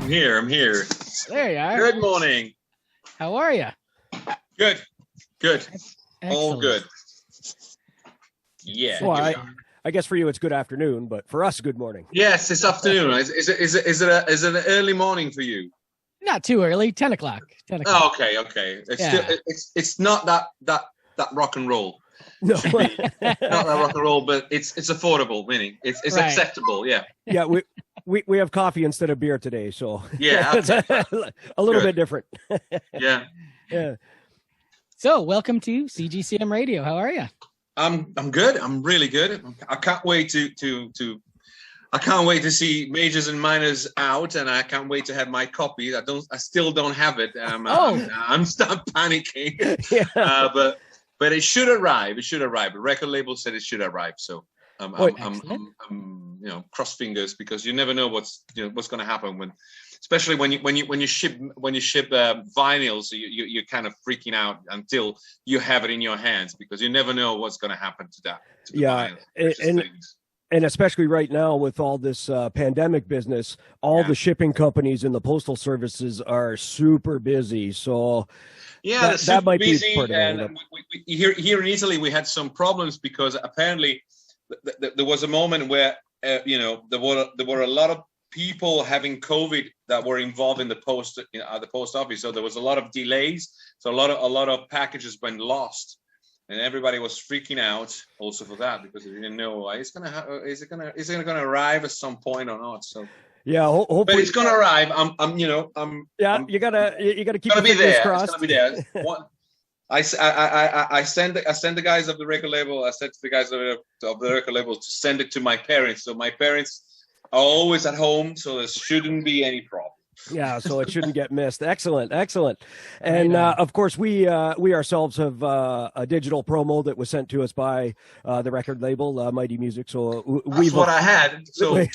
here. I'm here. There you are. Good morning. How are you? Good. Excellent. All good. Yeah. Well, I guess for you it's good afternoon, but for us, good morning. Yes, it's afternoon. Is it an early morning for you? Not too early. 10 o'clock. 10 o'clock. Oh, okay. It's still it's not that rock and roll. No, Not that rock and roll, but it's affordable. Meaning it's Right. acceptable. Yeah. yeah, we have coffee instead of beer today, so Yeah. it's a little bit different. Yeah. Yeah. So, welcome to CGCM Radio. How are you? I'm good. I'm really good. I can't wait I can't wait to see Majors and Minors out, and I can't wait to have my copy. I still don't have it. I'm start panicking. Yeah. But it should arrive. The record label said it should arrive. So I'm cross fingers, because you never know what's going to happen especially when you ship vinyls. You're kind of freaking out until you have it in your hands, because you never know what's going to happen to that. To the vinyl, and especially right now with all this pandemic business, all the shipping companies and the postal services are super busy. So yeah, that might busy, be part of it. and here in Italy we had some problems, because apparently there was a moment where there were a lot of people having COVID that were involved in the post office. So there was a lot of delays. So a lot of packages went lost, and everybody was freaking out also for that, because they didn't know is it gonna arrive at some point or not. So yeah, hopefully, but it's gonna arrive. You gotta keep gonna your be fingers there. crossed. It's gonna be there. I send the guys of the record label. I said to the guys of the record label to send it to my parents. So my parents are always at home, so there shouldn't be any problem. Yeah, so it shouldn't get missed. Excellent. And of course, we ourselves have a digital promo that was sent to us by the record label, Mighty Music. So that's what I had. So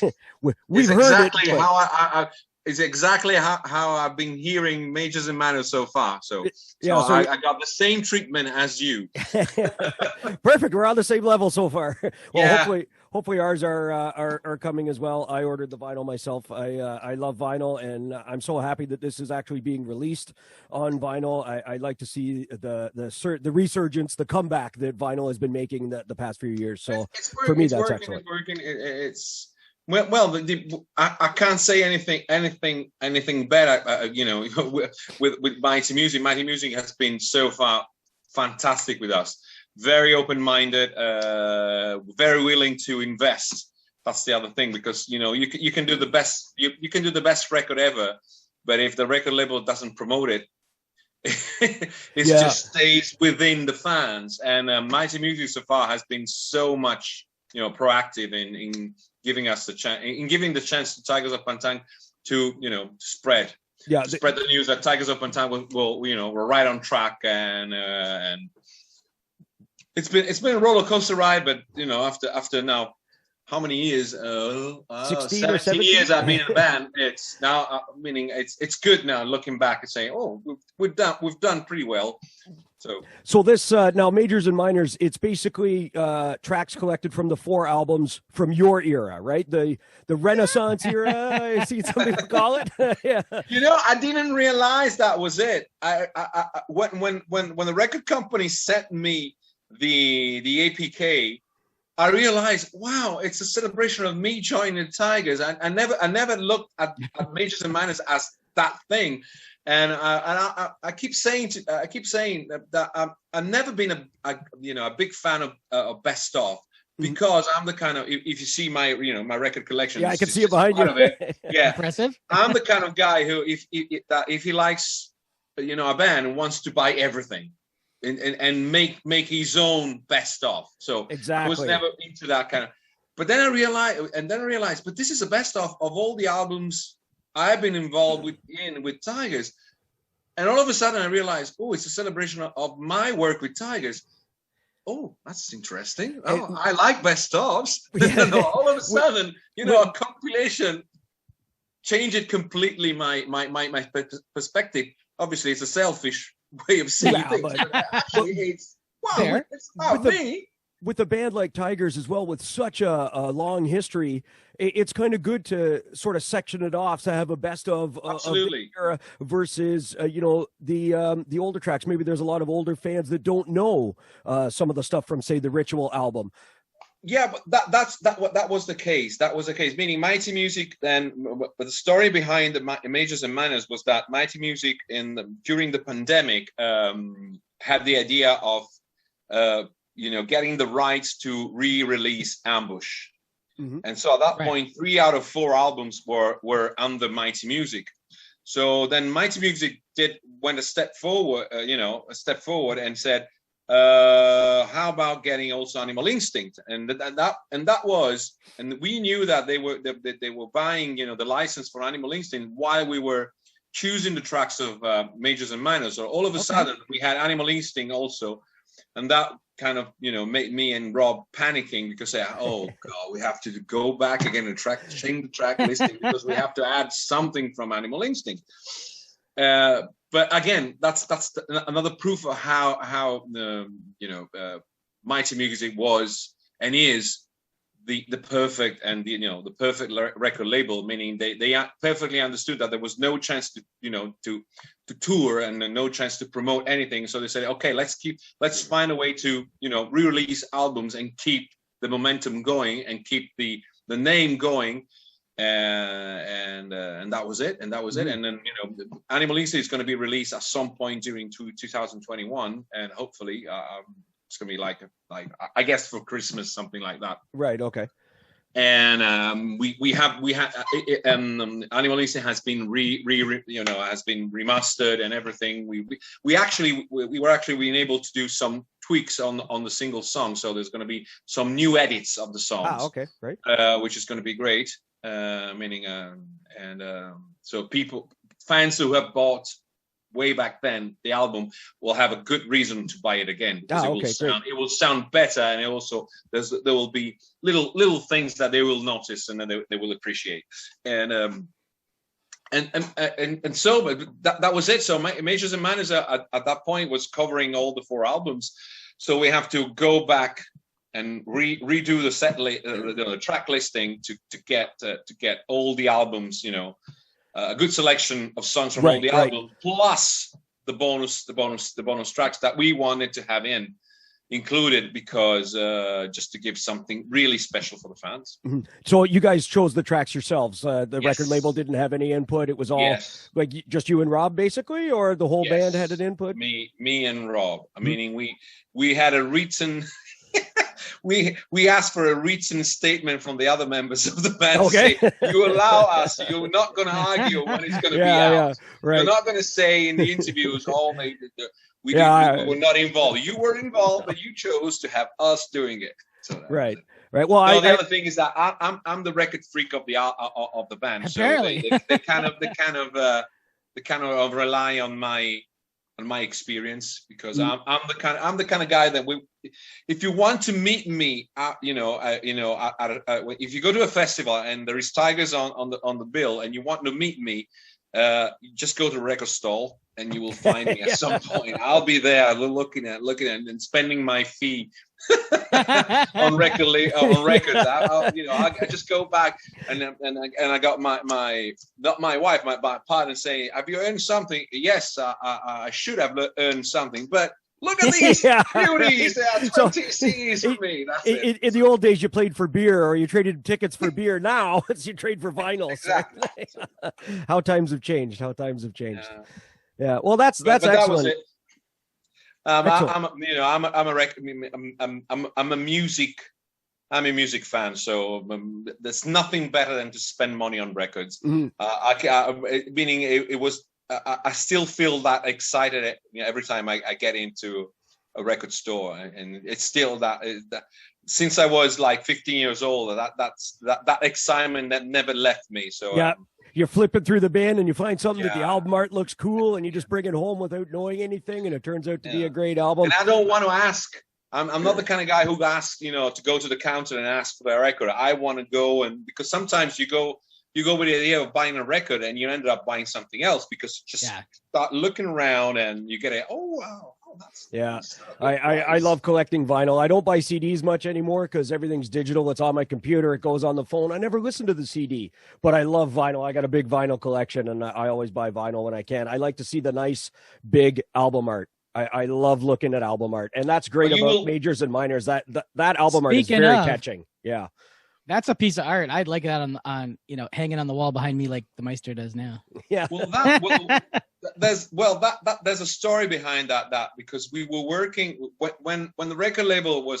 we've heard exactly it, how it's exactly how I've been hearing Majors and Minors so far. So I got the same treatment as you. Perfect. We're on the same level so far. Well, yeah. Hopefully ours are coming as well. I ordered the vinyl myself. I love vinyl, and I'm so happy that this is actually being released on vinyl. I like to see the resurgence, the comeback that vinyl has been making the past few years. So for me, that's excellent. It's working. Well, I can't say anything better. With Mighty Music. Mighty Music has been so far fantastic with us. Very open-minded, very willing to invest. That's the other thing, because you can do the best. You can do the best record ever, but if the record label doesn't promote it, it just stays within the fans. And Mighty Music so far has been so much proactive in giving us the chance, giving the chance to Tygers of Tang to spread the news that Tygers of Tang we're right on track, and it's been a roller coaster ride, but after now how many years 16 or 17 years I've been in the band, it's now meaning it's good now looking back and saying, oh, we've done pretty well. So this now Majors and Minors, it's basically tracks collected from the 4 albums from your era, right? The Renaissance era, I see some people call it. Yeah. I didn't realize that was it. When the record company sent me the APK, I realized, wow, it's a celebration of me joining the Tygers. I never looked at Majors and Minors as that thing. And I keep saying that I've never been a big fan of best of, because I'm the kind of, if you see my my record collection, I can see it behind you. Yeah, Impressive. I'm the kind of guy who if he likes a band and wants to buy everything and make his own best of. So exactly. I was never into that kind of. But then I realized, but this is the best of all the albums I've been involved with Tygers. And all of a sudden I realized, oh, it's a celebration of my work with Tygers. Oh, that's interesting. Oh, I like best ofs. All of a sudden, a compilation changed completely my perspective. Obviously, it's a selfish way of seeing things. But actually, it's about me. with a band like Tygers as well, with such a long history, it's kind of good to sort of section it off to have a best of Absolutely. the era versus the older tracks. Maybe there's a lot of older fans that don't know some of the stuff from, say, the Ritual album. Yeah, but that was the case. That was the case. Meaning, Mighty Music. Then, but the story behind the Majors and Minors was that Mighty Music during the pandemic had the idea of getting the rights to re-release Ambush, and so at that point, 3 out of 4 albums were under Mighty Music. So then Mighty Music went a step forward, and said, how about getting also Animal Instinct? And we knew that they were buying the license for Animal Instinct while we were choosing the tracks of Majors and Minors. So all of a sudden we had Animal Instinct also, and that kind of made me and Rob panicking because oh god, we have to go back again and change the track listing because we have to add something from Animal Instinct. But again, that's another proof of how Mighty Music was and is the perfect and the perfect record label, meaning they perfectly understood that there was no chance to tour and no chance to promote anything. So they said, okay, let's find a way to re-release albums and keep the momentum going and keep the name going. And that was it. And then Animal Instinct is going to be released at some point during 2021, and hopefully it's going to be like I guess for Christmas, something like that. Right. Okay. And we have Animal Instinct has been has been remastered and everything. We were actually being able to do some tweaks on the single song, so there's going to be some new edits of the songs. Okay, great. Which is going to be great. So fans who have bought way back then the album will have a good reason to buy it again, because it will sound better, and there will be little things that they will notice and then they will appreciate, and so that was it. So Majors and Minors at that point was covering all the 4 albums, so we have to go back and redo the the track listing to get all the albums, a good selection of songs from all the albums, plus the bonus tracks that we wanted to have included, because just to give something really special for the fans. Mm-hmm. So you guys chose the tracks yourselves. The record label didn't have any input. It was all like just you and Rob, basically, or the whole band had an input. Me and Rob. Meaning we had a written. We asked for a written statement from the other members of the band. Okay. To say, you allow us. You're not going to argue when it's going to be out. Yeah, right. You're not going to say in the interviews, we were not involved. You were involved, but you chose to have us doing it. So right. Well, the other thing is that I'm the record freak of the band. Apparently. So they kind of rely on my experience, because I'm the kind of guy that if you want to meet me, if you go to a festival and there is Tygers on the bill and you want to meet me, just go to a record stall and you will find me at some point. I'll be there looking at and spending my fee on records. I just go back and I got my not my wife, my partner saying, "Have you earned something?" Yes, I should have earned something, but look at these beauties. They are 20 CDs for me. That's it. In the old days, you played for beer, or you traded tickets for beer. Now it's you trade for vinyl. Exactly. How times have changed. Yeah. Well, that's excellent. That was it. I'm a music fan, so there's nothing better than to spend money on records. Mm-hmm. Meaning it was. I still feel that excited every time I get into a record store, and it's still that since I was like 15 years old, that excitement that never left me. So yeah. You're flipping through the bin and you find something that the album art looks cool, and you just bring it home without knowing anything, and it turns out to be a great album. And I don't want to ask. I'm not the kind of guy who asks, to go to the counter and ask for a record. I want to go, and because sometimes you go you go with the idea of buying a record and you ended up buying something else because you just start looking around and you get it. Oh, wow. Oh, that's nice. I love collecting vinyl. I don't buy CDs much anymore because everything's digital. It's on my computer. It goes on the phone. I never listen to the CD, but I love vinyl. I got a big vinyl collection, and I always buy vinyl when I can. I like to see the nice, big album art. I love looking at album art, and that's great about majors and minors. That album art is very catching. Yeah. That's a piece of art. I'd like that on hanging on the wall behind me like the Meister does now. Yeah. There's a story behind that because we were working when the record label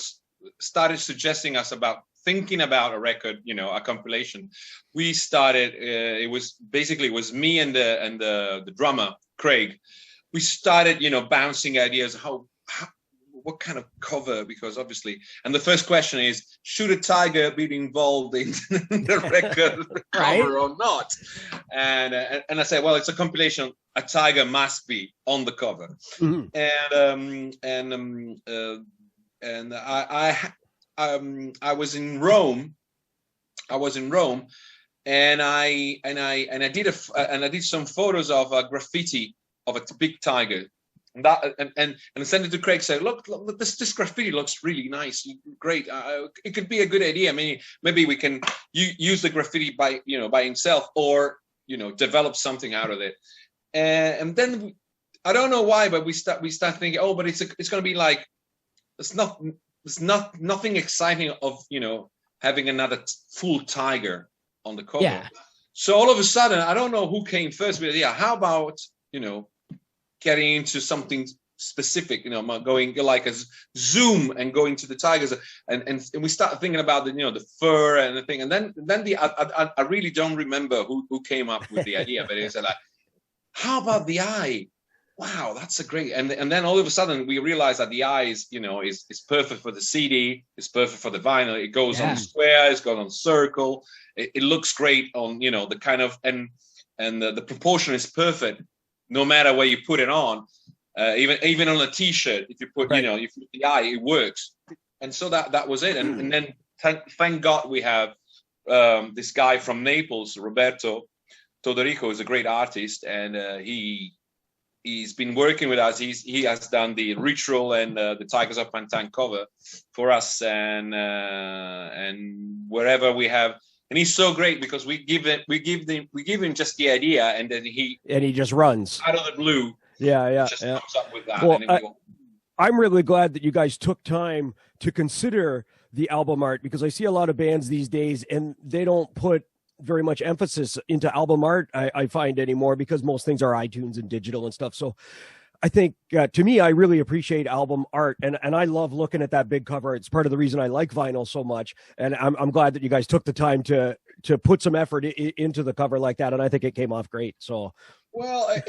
started suggesting us about thinking about a record, a compilation. We started. It was me and the drummer Craig. We started, bouncing ideas what kind of cover, because obviously, and the first question is, should a tiger be involved in the record cover or not? And I said, well, it's a compilation. A tiger must be on the cover. Mm-hmm. And I was in Rome. And I did some photos of a graffiti of a big tiger. And I sent it to Craig. Said, look, this graffiti looks really nice, great. It could be a good idea. I mean, maybe we can use the graffiti by himself, or develop something out of it. And then I don't know why, but we start thinking, oh, but it's going to be like it's nothing exciting of having another full tiger on the cover. Yeah. So all of a sudden, I don't know who came first with the idea. How about getting into something specific, going like a zoom and going to the tigers, and we start thinking about the fur and the thing, and then I really don't remember who came up with the idea, but it's like, how about the eye? Wow, that's a great, and then all of a sudden we realize that the eye is perfect for the CD, it's perfect for the vinyl. It goes on square, it's goes on circle. It looks great on the kind of and the proportion is perfect. No matter where you put it on, even on a T-shirt, if you put you put the eye, it works. And so that was it. And then thank God we have this guy from Naples, Roberto Todorico, is a great artist, and he's been working with us. He has done the Ritual and the Tygers of Tang cover for us, and wherever we have. And he's so great because we give him just the idea, and then he just runs out of the blue. Just comes up with that. Well, I'm really glad that you guys took time to consider the album art, because I see a lot of bands these days and they don't put very much emphasis into album art. I find anymore, because most things are iTunes and digital and stuff. So I think to me, I really appreciate album art, and I love looking at that big cover. It's part of the reason I like vinyl so much, and I'm glad that you guys took the time to put some effort into the cover like that, and I think it came off great. So, I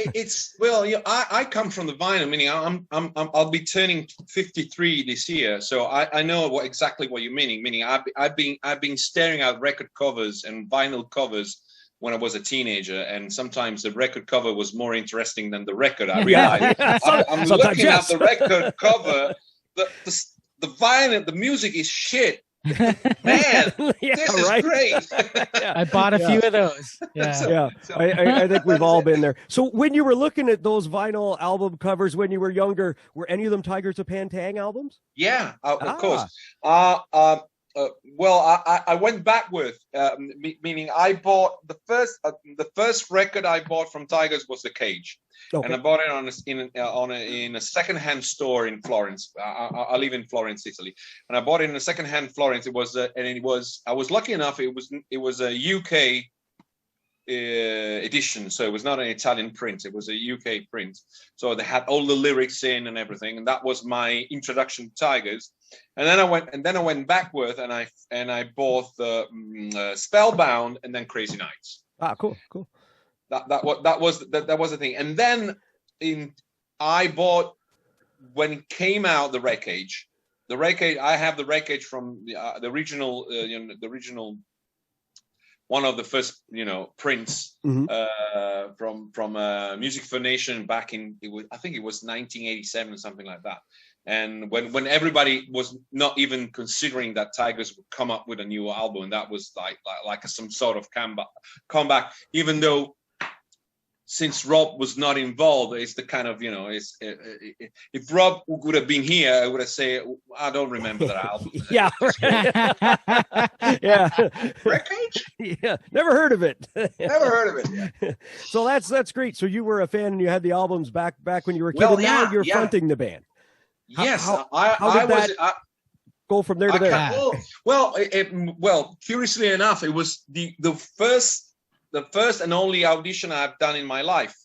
come from the vinyl, meaning I'll be turning 53 this year, so I know exactly what you're meaning. Meaning I've been staring at record covers and vinyl covers when I was a teenager, and sometimes the record cover was more interesting than the record. I realized I'm looking at the record cover, the vinyl, the music is shit. Man, this is great. I bought a few of those. I think we've all been there. So when you were looking at those vinyl album covers when you were younger, were any of them Tygers of Tang albums? Yeah, of course. I went backward, meaning I bought the first record I bought from Tygers was The Cage, and I bought it in a secondhand store in Florence. I live in Florence, Italy, and I bought it in a secondhand Florence. I was lucky enough. It was a UK edition, so it was not an Italian print. It was a UK print, so they had all the lyrics in and everything, and that was my introduction to Tygers. And then I went backward, and I bought the Spellbound and then Crazy Nights. Cool. That was the thing. And then I bought, when it came out, the Wreckage. The Wreckage. I have the Wreckage from the original one of the first, prints Mhm. from Music for Nation back in, I think it was 1987 or something like that. And when everybody was not even considering that Tygers would come up with a new album, and that was like some sort of comeback, even though since Rob was not involved, it's the kind of, if Rob would have been here, I would have said, I don't remember that album. Yeah. Yeah. Wreckage? Yeah. Never heard of it. Never heard of it. Yeah. So that's great. So you were a fan and you had the albums back when you were a kid, Well, and now yeah, you're yeah. fronting the band. Yes, how I did was. that go from there to there? Well, curiously enough, it was the first and only audition I've done in my life.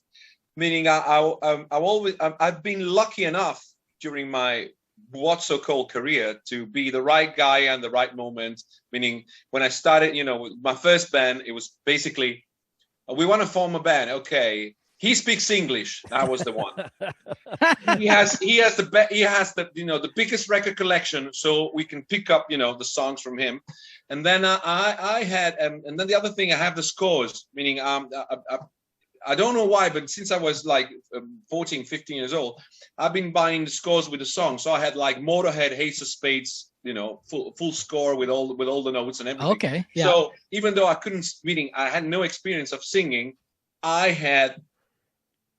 Meaning, I've been lucky enough during my what's so-called career to be the right guy and the right moment. Meaning, when I started, my first band, it was basically, we want to form a band. Okay, he speaks English. That was the one. he has the biggest record collection, so we can pick up the songs from him. And then I had and then the other thing, I have the scores. Meaning I don't know why, but since I was like 14, 15 years old, I've been buying the scores with the songs. So I had like Motorhead, Ace of Spades, full score with all the notes and everything. Okay. Yeah. So even though I had no experience of singing, I had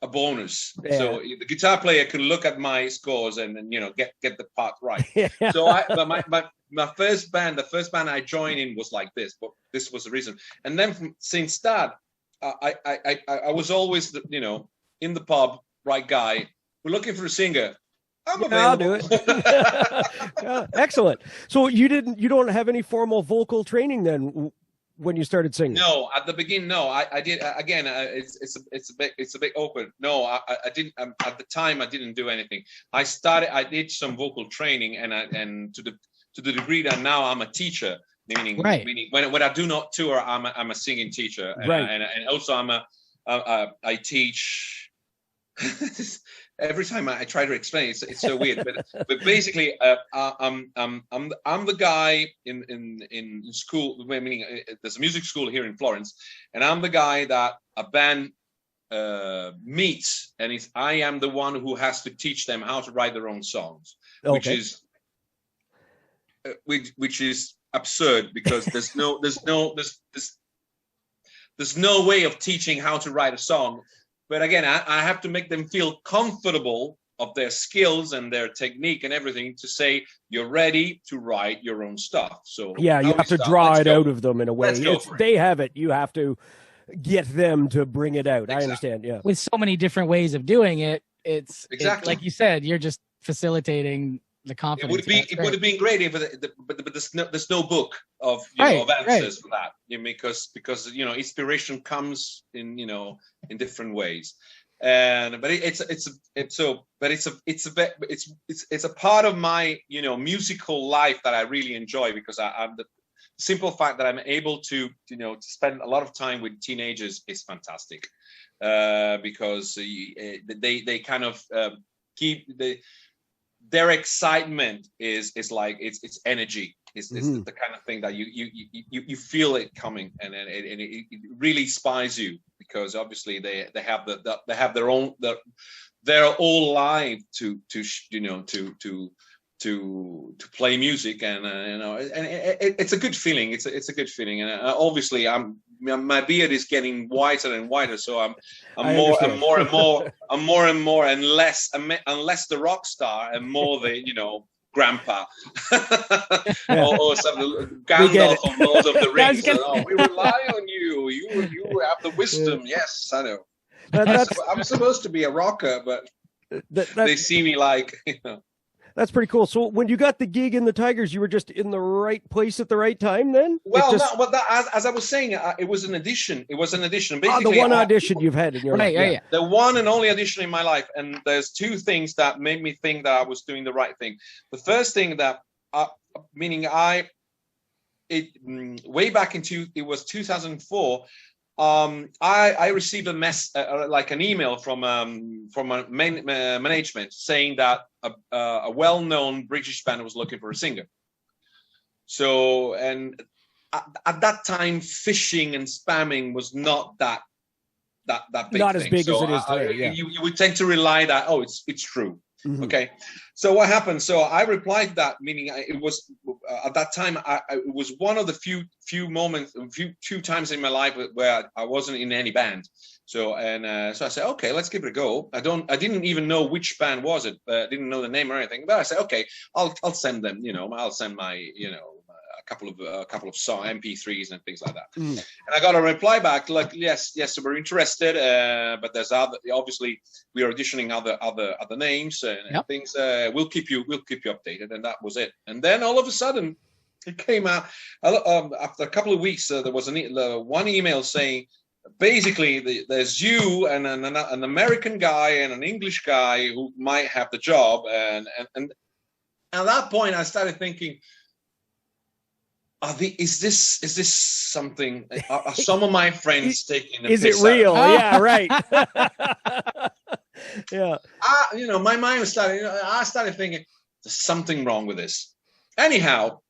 a bonus. Yeah. So the guitar player could look at my scores and get the part right. Yeah. So my first band, the first band I joined in was like this, but this was the reason. And then since that, I was always in the pub, right guy. We're looking for a singer. I'm available. I'll do it. Yeah, excellent. So you don't have any formal vocal training then when you started singing? No, at the beginning, no. I did again. It's a bit awkward. No, I didn't. At the time, I didn't do anything. I did some vocal training, and to the degree that now I'm a teacher. Meaning when I do not tour, I'm a singing teacher, and, right. and also I teach. Every time I try to explain, it's so weird. But basically, I'm the guy in school. Meaning, there's a music school here in Florence, and I'm the guy that a band meets, and I am the one who has to teach them how to write their own songs, okay. which is absurd, because there's no way of teaching how to write a song. But again, I have to make them feel comfortable of their skills and their technique and everything to say you're ready to write your own stuff. So yeah, you have to draw it out of them in a way. They have it. You have to get them to bring it out. Exactly. I understand. Yeah. With so many different ways of doing it, it's exactly like you said, you're just facilitating the confidence. It would have been great if, but there's no book of of answers for that. Because inspiration comes in in different ways, but it's a part of my musical life that I really enjoy, because I'm the simple fact that I'm able to to spend a lot of time with teenagers is fantastic, because they kind of keep their excitement is like it's energy. It's the kind of thing that you feel it coming, and it really inspires you, because obviously they have their own whole life to play music, and it's a good feeling. It's a good feeling, and obviously my beard is getting whiter and whiter, so I'm more and more, and less the rock star and more the grandpa or some Gandalf of Lord of the Rings. We rely on you. You have the wisdom. Yes, I know. I'm supposed to be a rocker, but they see me like That's pretty cool. So when you got the gig in the Tygers, you were just in the right place at the right time then? Well, as I was saying, it was an audition. It was an audition. Basically, the one audition you've had in your life. Yeah. The one and only audition in my life. And there's two things that made me think that I was doing the right thing. The first thing that, way back it was 2004, I received an email from a management saying that a well-known British band was looking for a singer. So, and at that time, phishing and spamming was not that big Not thing. as big So as it is today. Yeah. You would tend to rely that, oh, it's true. Mhm. Okay. So what happened? So I replied to that, meaning it was at that time, it was one of the few moments, few times in my life where I wasn't in any band. So so I said, okay, let's give it a go. I didn't even know which band was it. I didn't know the name or anything. But I said, okay, I'll send them. I'll send my a couple of song MP3s and things like that. Mm. And I got a reply back like, yes, we're interested, but there's obviously we are auditioning other names and things. We'll keep you updated, and that was it. And then all of a sudden, it came out after a couple of weeks. There was one email saying, basically, there's you and an American guy and an English guy who might have the job, and at that point, I started thinking, is this something? Are some of my friends taking? Is it real? Yeah, right. Yeah. My mind was starting. I started thinking, there's something wrong with this. Anyhow,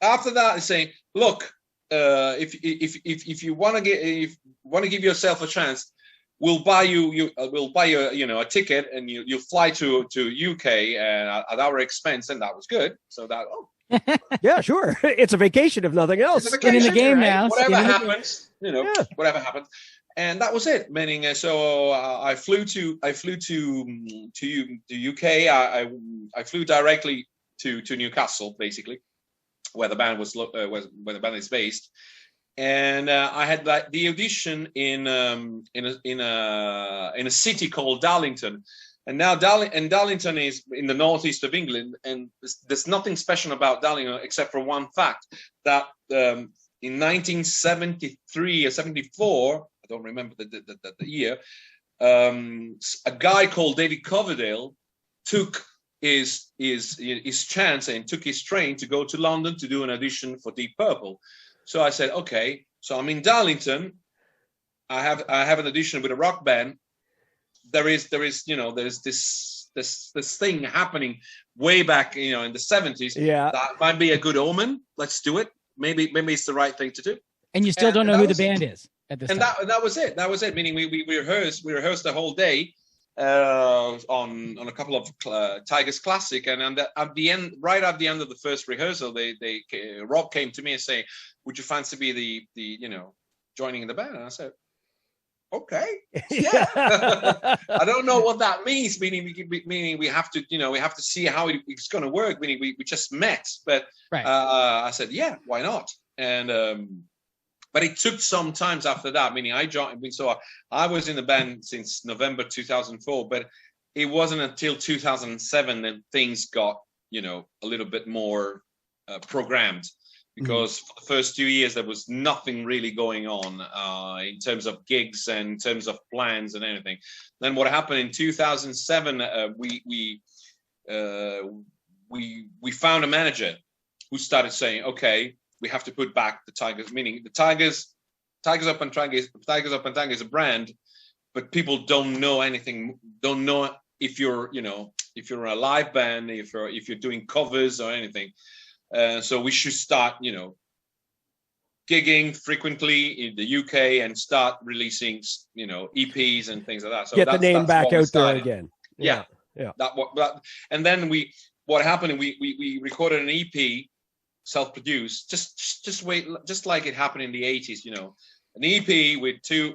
after that, I say, look, if you want to give yourself a chance, we'll buy you a ticket, and you'll fly to UK at our expense, and that was good. So that yeah, sure. It's a vacation if nothing else. Skin in the game, right? Now. Whatever happens, whatever happens, and that was it. Meaning, so I flew to the UK. I flew directly to Newcastle, basically, where the band where the band is based, and I had the audition in a city called Darlington. And now Darlington is in the northeast of England, and there's nothing special about Darlington except for one fact, that in 1973 or 74, I don't remember the year, a guy called David Coverdale took his chance and took his train to go to London to do an audition for Deep Purple. So I said, okay, so I'm in Darlington. I have an audition with a rock band. There's this thing happening way back, in the 70s. Yeah, that might be a good omen. Let's do it. Maybe it's the right thing to do. And you still don't know who the band is at this time. And that was it. That was it. Meaning we rehearsed the whole day on a couple of Tygers classic, and at the end, right at the end of the first rehearsal, Rob came to me and say, "Would you fancy be the joining in the band?" And I said, okay, yeah. I don't know what that means. Meaning we have to see how it's going to work. Meaning we just met, but right. I said, yeah, why not? And but it took some times after that. Meaning I joined. So I was in the band since November 2004, but it wasn't until 2007 that things got a little bit more programmed. Because for the first 2 years, there was nothing really going on in terms of gigs and in terms of plans and anything. Then what happened in 2007, we found a manager who started saying, okay, we have to put back the Tygers, meaning the Tygers Up and Tang is a brand, but people don't know anything, don't know if you're a live band, if you're doing covers or anything. So we should start, gigging frequently in the UK and start releasing, EPs and things like that. So get the name back out there again. Yeah. And then what happened? We recorded an EP, self-produced, just like it happened in the 80s. An EP with two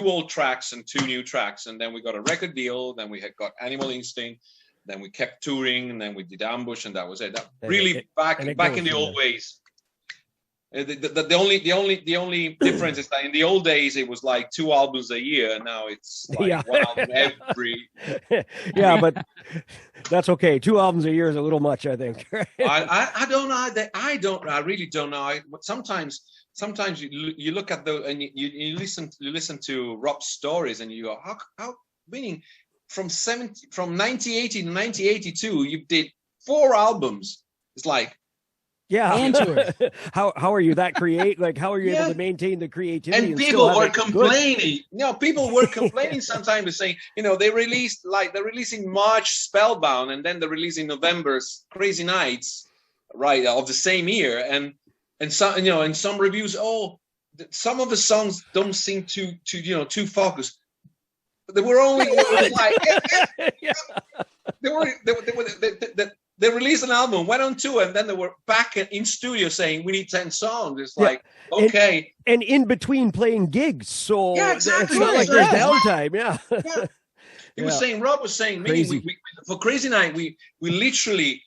old tracks and 2 new tracks, and then we got a record deal. Then we had got Animal Instinct. Then we kept touring, and then we did Ambush, and that was it. Back in the old ways. The only difference is that in the old days it was like 2 albums a year, and now it's like 1 album every. Yeah, but that's okay. 2 albums a year is a little much, I think. I don't know. I really don't know. Sometimes you look at you listen to Rob's stories, and you go, how meaning. From 1980 to 1982, you did 4 albums. It's like, yeah. And tours. How are you that create? Like, how are you able to maintain the creativity? And people were complaining. People were complaining sometimes, saying, they're releasing March Spellbound, and then they're releasing November's Crazy Nights, right, of the same year, and and some reviews, some of the songs don't seem too focused. But they were only they released an album, went on tour, and then they were back in studio saying we need 10 songs. It's like, okay, and in between playing gigs, so exactly. It's not like there's downtime. Rob was saying, we for Crazy Night, we literally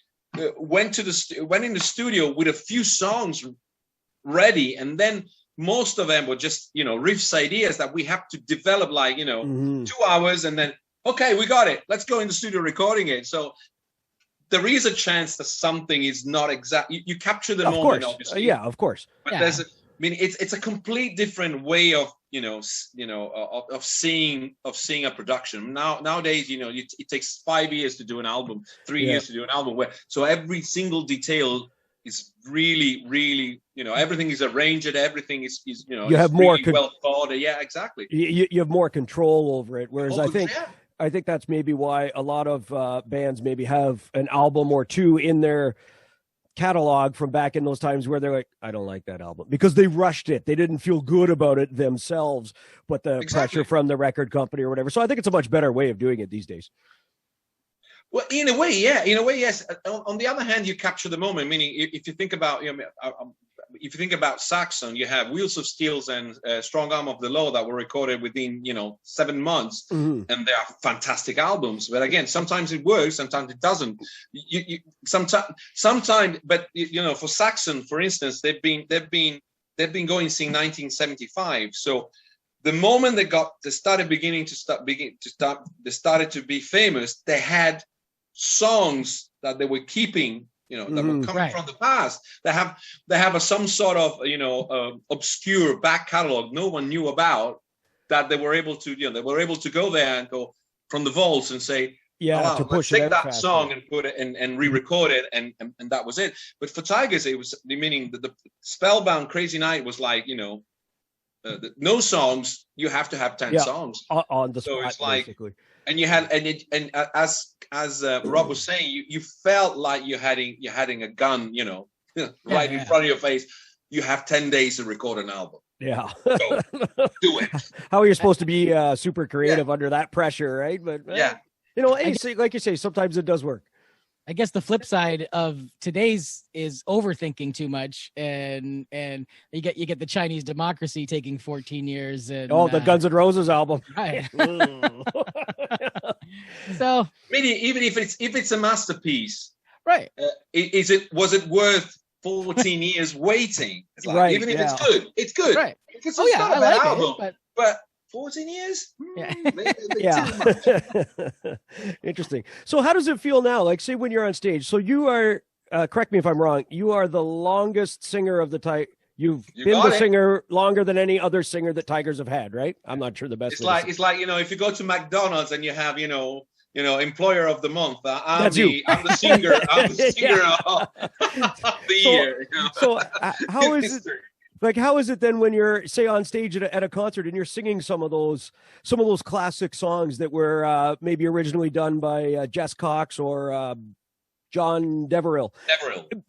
went in the studio with a few songs ready, and then most of them were just riffs, ideas that we have to develop 2 hours, and then okay, we got it, let's go in the studio recording it. So there is a chance that something is not exact. You capture the moment, obviously. Of course. But it's a complete different way of of seeing a production. Nowadays, it takes 5 years to do an album, 3 years to do an album. So every single detail is really, really, everything is arranged. Everything is you have more really well thought. Yeah, exactly. You have more control over it. Whereas I think that's maybe why a lot of bands maybe have an album or two in their catalog from back in those times where they're like, I don't like that album, because they rushed it. They didn't feel good about it themselves, but the pressure from the record company or whatever. So I think it's a much better way of doing it these days. Well, in a way, yes. On the other hand, you capture the moment. Meaning, if you think about, if you think about Saxon, you have Wheels of Steel and Strong Arm of the Law that were recorded within 7 months, and they are fantastic albums. But again, sometimes it works, sometimes it doesn't. Sometimes, but for Saxon, for instance, they've been going since 1975. So the moment they started to be famous, they had songs that they were keeping, that were coming from the past. They have some sort of obscure back catalog no one knew about, that they were able to go there and go from the vaults and say, to push take that song and put it and re-record it, and that was it. But for Tygers, it was meaning that the Spellbound Crazy Night was like, no songs, you have to have 10 songs on the spot. So it's like, basically. And you had, and as Rob was saying, you felt like you're having a gun, right in front of your face. You have 10 days to record an album. Yeah. So, do it. How are you supposed to be super creative under that pressure, right? But like you say, sometimes it does work. I guess the flip side of today's is overthinking too much, and you get the Chinese Democracy taking 14 years, and the Guns N' Roses album, right? So maybe even if it's a masterpiece, right? Was it worth 14 years waiting? It's like, right? Even if it's good, right? It's not a bad album, but 14 years? Interesting. So how does it feel now? Like, say when you're on stage, so you are, correct me if I'm wrong, you are the longest singer of the type. You've been the singer longer than any other singer that Tygers have had, right? I'm not sure the best. It's like if you go to McDonald's and you have, employer of the month. I'm the singer. I'm the singer of the year. So how is it? Like, how is it then when you're, say, on stage at a concert and you're singing some of those classic songs that were maybe originally done by Jess Cox or John Deverell?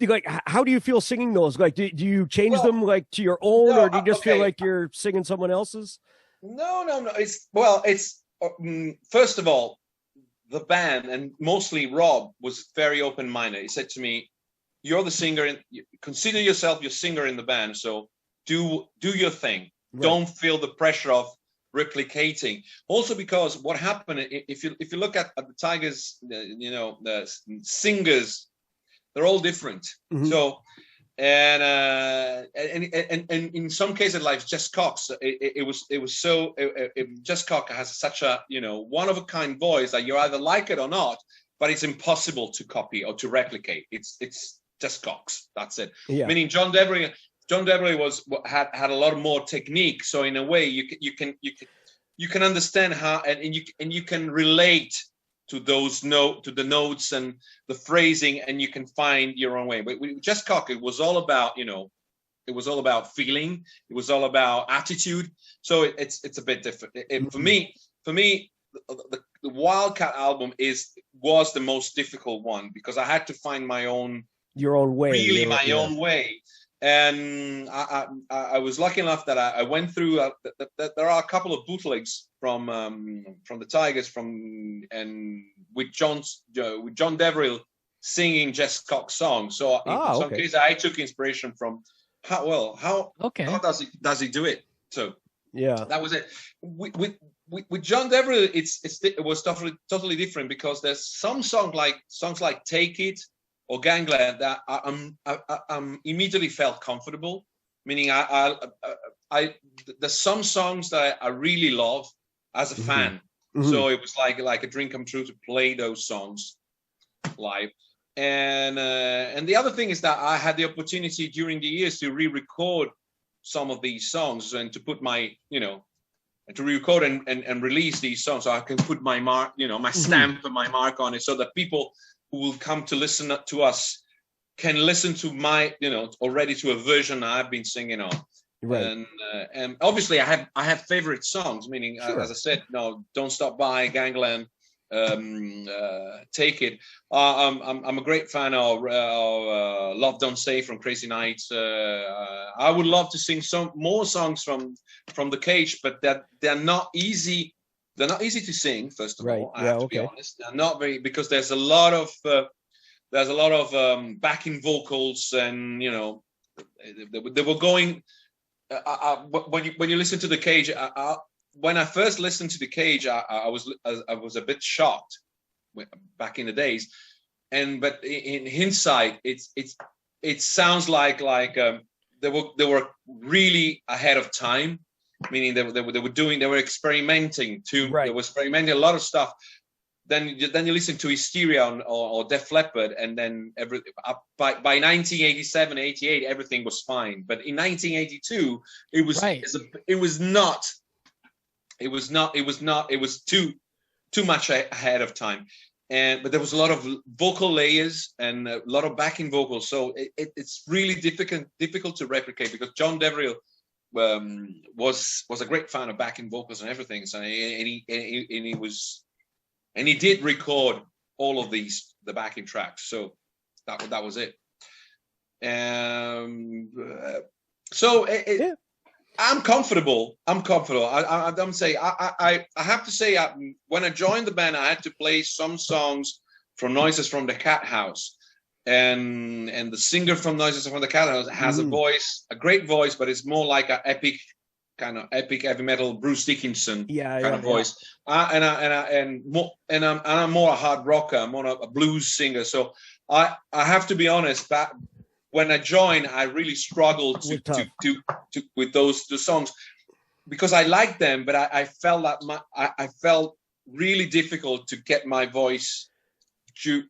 Like, how do you feel singing those? Like, do you change them like to your own, or do you just feel like you're singing someone else's? No. It's first of all, the band, and mostly Rob, was very open-minded. He said to me, "You're the singer, and consider yourself your singer in the band. So." Do your thing. Right. Don't feel the pressure of replicating. Also, because what happened, if you look at the Tygers, the singers, they're all different. Mm-hmm. So, and in some cases, like Jess Cox, Jess Cox has such a one of a kind voice that you either like it or not, but it's impossible to copy or to replicate. It's Jess Cox. That's it. Yeah. Meaning John Deverell had a lot more technique, so in a way you can understand how, and you can relate to the notes and the phrasing, and you can find your own way. But with Jess Cox, it was all about feeling, it was all about attitude. So it's a bit different. For me, the Wildcat album was the most difficult one, because I had to find your own way. And I was lucky enough that I went through. There are a couple of bootlegs from the Tygers with John Deverell singing Jess Cox songs. So in some cases, I took inspiration from how does he do it? So yeah, that was it. With John Deverell, it was totally different, because there's some songs like Take It or Gangland that I immediately felt comfortable. Meaning, there's some songs that I really love as a fan. So it was like a dream come true to play those songs live. And the other thing is that I had the opportunity during the years to re-record some of these songs and to put my, to re-record and release these songs, so I can put my mark, my stamp and my mark on it, so that people who will come to listen to us can listen to my, already to a version I've been singing on. Right. And obviously I have favorite songs, meaning, as I said, Don't Stop By, Gangland, Take It. I'm a great fan of Love Don't Say from Crazy Nights. I would love to sing some more songs from the Cage, but they're not easy. They're not easy to sing. First of all, I have to be honest. They're not very, because there's a lot of backing vocals, and they were going. When you listen to the Cage, when I first listened to the Cage, I was a bit shocked back in the days, but in hindsight, it sounds like they were really ahead of time, meaning they were experimenting too. Right. They were experimenting a lot of stuff. Then you listen to Hysteria or Def Leppard, and then by 1987, 88, everything was fine. But in 1982, it was too much ahead of time. But there was a lot of vocal layers and a lot of backing vocals. So it's really difficult to replicate, because John Deverell was a great fan of backing vocals and everything. So he did record all of the backing tracks. So that was it. I'm comfortable. I have to say, when I joined the band, I had to play some songs from Noises from the Cat House, and the singer from Noises from the Cat House has a great voice, but it's more like an epic heavy metal Bruce Dickinson kind of voice. I'm more a hard rocker. I'm more a blues singer. So I have to be honest, that when I joined, I really struggled to with those songs, because I liked them, but I felt that I felt really difficult to get my voice to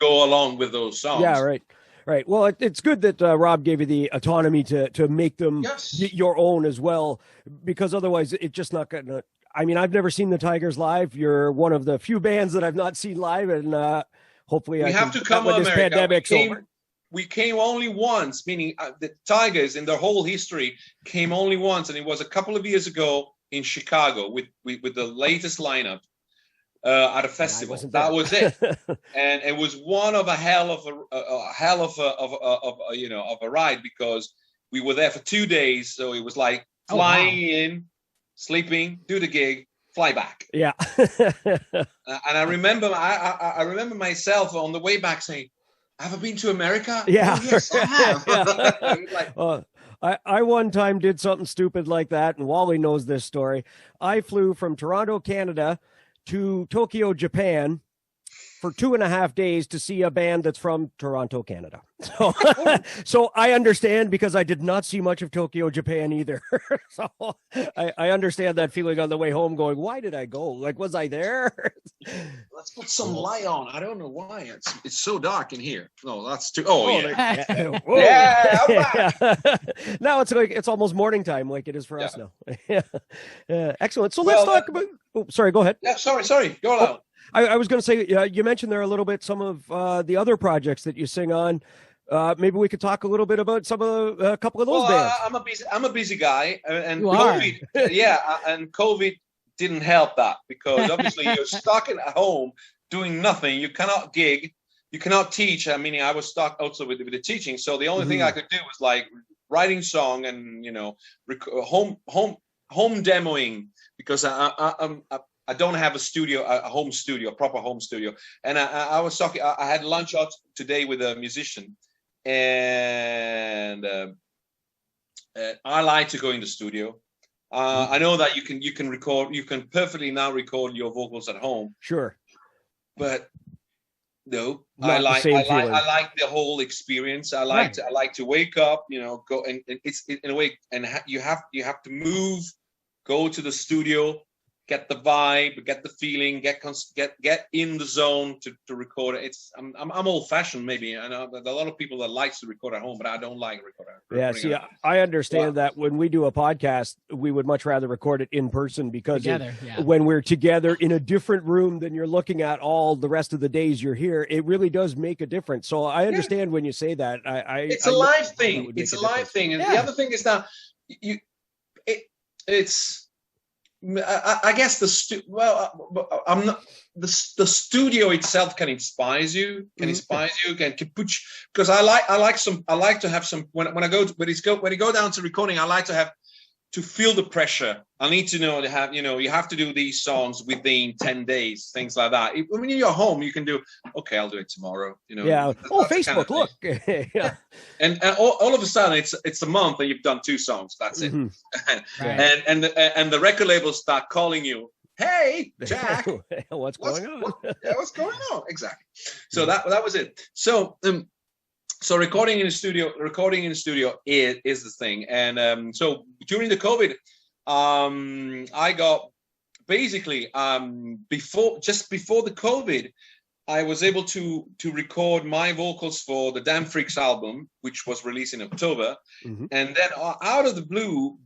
go along with those songs. Yeah, right. Well, it's good that Rob gave you the autonomy to make them your own as well, because otherwise it's just not going to. I mean, I've never seen the Tygers live. You're one of the few bands that I've not seen live, and hopefully we have to come when to this America. pandemic's over. We came only once, meaning the Tygers in their whole history came only once, and it was a couple of years ago in Chicago with the latest lineup at a festival. That was it, and it was one of a hell of a ride, because we were there for 2 days. So it was like flying in, sleeping, do the gig, fly back. Yeah. And I remember myself on the way back saying, "Have I been to America?" Yeah. Oh, yes, I have. I one time did something stupid like that, and Wally knows this story. I flew from Toronto, Canada to Tokyo, Japan for 2.5 days to see a band that's from Toronto, Canada. So I understand, because I did not see much of Tokyo, Japan either. So I understand that feeling on the way home, going, why did I go? Like, was I there? Let's put some light on. I don't know why. It's so dark in here. No, that's too. Oh, yeah. Yeah. Yeah. Now it's like it's almost morning time, like it is for us now. Excellent. So let's talk about. Oh, sorry. Go ahead. Yeah. Sorry. Go on. I was going to say, you mentioned there a little bit some of the other projects that you sing on. Maybe we could talk a little bit about a couple of those bands. I'm a busy guy, and COVID, and COVID didn't help that, because obviously you're stuck at home doing nothing. You cannot gig. you cannot teach. I mean, I was stuck also with the teaching, so the only thing I could do was like writing song and home demoing, because I don't have a studio, a home studio, a proper home studio. And I was talking. I had lunch out today with a musician, and I like to go in the studio. I know that you can record. You can perfectly now record your vocals at home. Sure, but no, I like the whole experience. I like to wake up, go and it's in a way, and you have to move, go to the studio, get the vibe, get the feeling, get in the zone to record it. I'm old fashioned, maybe. I know a lot of people that likes to record at home, but I don't like recording. Yeah, see, I understand that when we do a podcast, we would much rather record it in person, because when we're together in a different room than you're looking at all the rest of the days you're here, it really does make a difference. So I understand when you say that. It's a live thing. It's a live thing, and the other thing is that it's. I guess the studio itself can inspire you, can put, because I like to have some when you go down to recording, I like to have to feel the pressure. I need to know to have, you have to do these songs within 10 days, things like that. When you're at home, you can do, okay, I'll do it tomorrow. That's Facebook, look. Yeah. And all of a sudden it's a month and you've done 2 songs. That's it. And the record labels start calling you. Hey, Jack, what's going on? What's going on? Exactly. So that was it. So recording in the studio is the thing. And so during the COVID, I got basically before the COVID, I was able to record my vocals for the Damn Freaks album, which was released in October. And then out of the blue,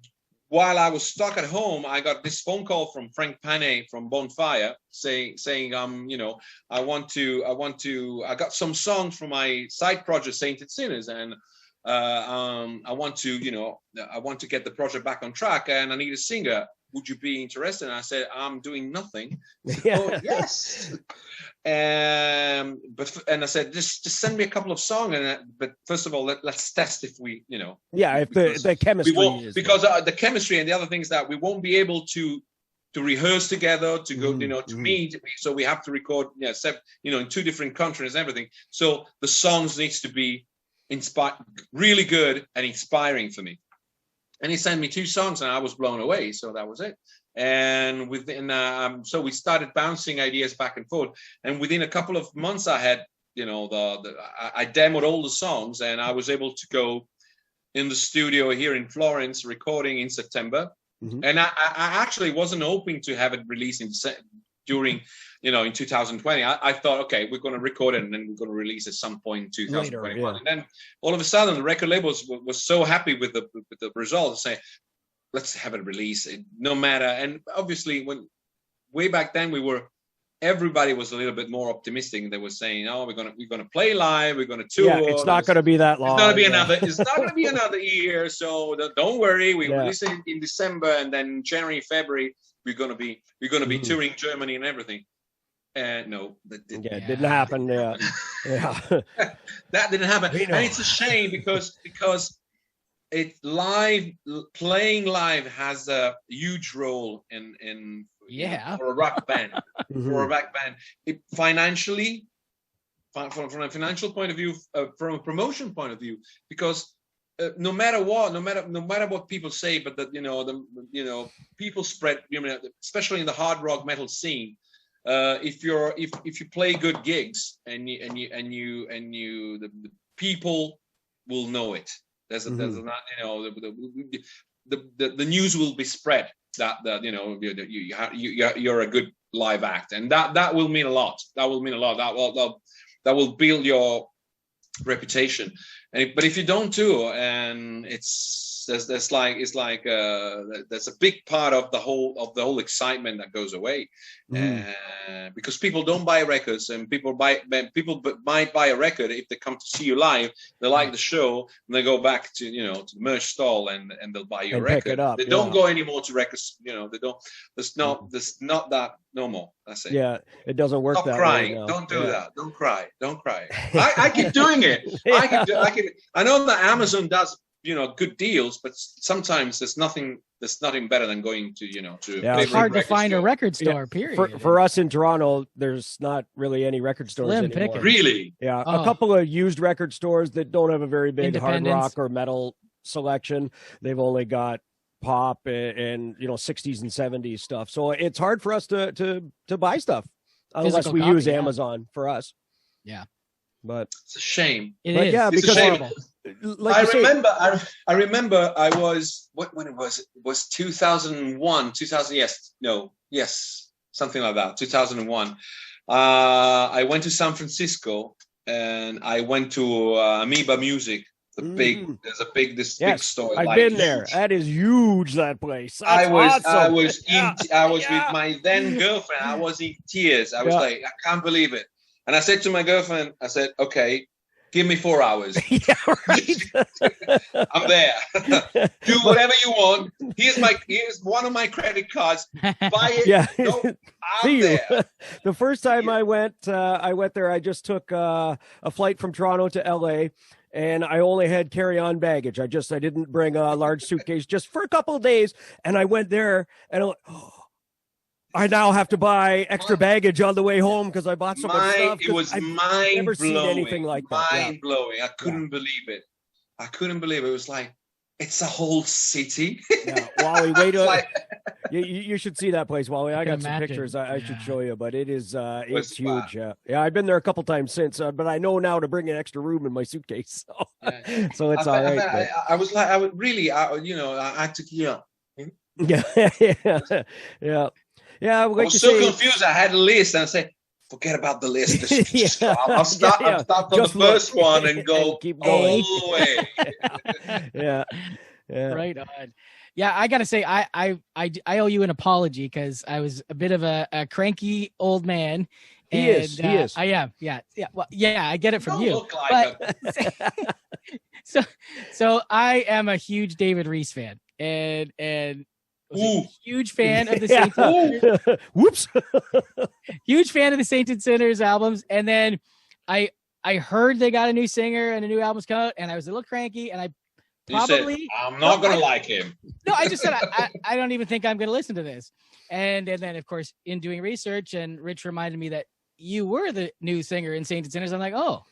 while I was stuck at home, I got this phone call from Frank Panay from Bonfire saying, I got some songs from my side project, Sainted Sinners, and I want to get the project back on track, and I need a singer. Would you be interested? And I said, I'm doing nothing. So, yes. And I said, just send me a couple of songs. But first of all, let's test if we, if the chemistry because the chemistry, and the other things that we won't be able to rehearse together, to go, to meet. So we have to record, in 2 different countries and everything. So the songs needs to be really good and inspiring for me. And he sent me 2 songs, and I was blown away. So that was it. And so we started bouncing ideas back and forth. And within a couple of months, I had, I demoed all the songs, and I was able to go in the studio here in Florence, recording in September. And I actually wasn't hoping to have it released during, in 2020. I thought, okay, we're going to record it and then we're going to release at some point in 2021. And then all of a sudden, the record labels was so happy with the results, saying, let's have it released, no matter. And obviously, way back then, everybody was a little bit more optimistic. They were saying, "Oh, we're gonna play live, we're gonna tour. Yeah, it's not gonna be that long. It's not gonna be another year. So don't worry. We release it in December, and then January, February, we're gonna be touring Germany and everything." No, that didn't happen. That didn't happen, and it's a shame because playing live has a huge role in for a rock band. For a rock band, financially, from a financial point of view, from a promotion point of view, because no matter what people say, but people spread, especially in the hard rock metal scene. If you play good gigs and the people will know it. There's not, the news will be spread that you're a good live act, and that will mean a lot. That will build your reputation. But if you don't tour, and it's there's like it's like there's a big part of the whole excitement that goes away, because people don't buy records, and people might buy a record if they come to see you live. They like the show, and they go back to to the merch stall and they'll buy your record. Pick it up, they don't go anymore to records. They don't. There's not that no more. That's it. Yeah, it doesn't work. Stop that crying. way now. Don't do that. Don't cry. Don't cry. I keep doing it. I know that Amazon does good deals, but sometimes there's nothing better than going to it's hard to find a record store. Period. For us in Toronto, there's not really any record stores Slim anymore. pickings. Really? Yeah, a couple of used record stores that don't have a very big hard rock or metal selection. They've only got pop and 60s and 70s stuff. So it's hard for us to buy stuff unless we use Amazon for us. Yeah. But it's a shame. It is. Yeah, it's because a shame. Like I remember I was when it was 2001 something like that 2001. I went to San Francisco and I went to Amoeba Music. There's a big store. I've been there. That is huge. That place. That's I was awesome. with my then girlfriend. I was in tears. I was like, I can't believe it. And I said to my girlfriend, I said, okay, give me 4 hours. Yeah, right. I'm there. Do whatever you want. Here's one of my credit cards. Buy it. Yeah. No, I'm See you. there. The first time I went there. I just took a flight from Toronto to LA. And I only had carry-on baggage. I didn't bring a large suitcase just for a couple of days. And I went there and I'm like, I now have to buy extra baggage on the way home because I bought so much stuff. It was I've never seen anything like that. Mind blowing. I couldn't believe it. It was like, it's a whole city. Yeah, Wally, wait you should see that place, Wally. I got some pictures I should show you, but it is it's huge. Yeah, I've been there a couple times since, but I know now to bring an extra room in my suitcase, so it's all right. I was like, I would really, I had to Yeah. I was so confused. I had a list and I said, forget about the list. I'll start from the first one and go and keep going all the way. Yeah. Right on. Yeah, I gotta say, I owe you an apology because I was a bit of a cranky old man. He is. I am. Yeah. Well, I get it from you. Look like so I am a huge David Reese fan, and was a huge fan of the Saints. Whoops. Huge fan of the Saints and Sinners albums, and then I heard they got a new singer and a new album's come out, and I was a little cranky, and I probably said, I'm not gonna like him. No, I just said I don't even think I'm gonna listen to this, and then of course in doing research, and Rich reminded me that you were the new singer in Saints and Sinners. I'm like, oh,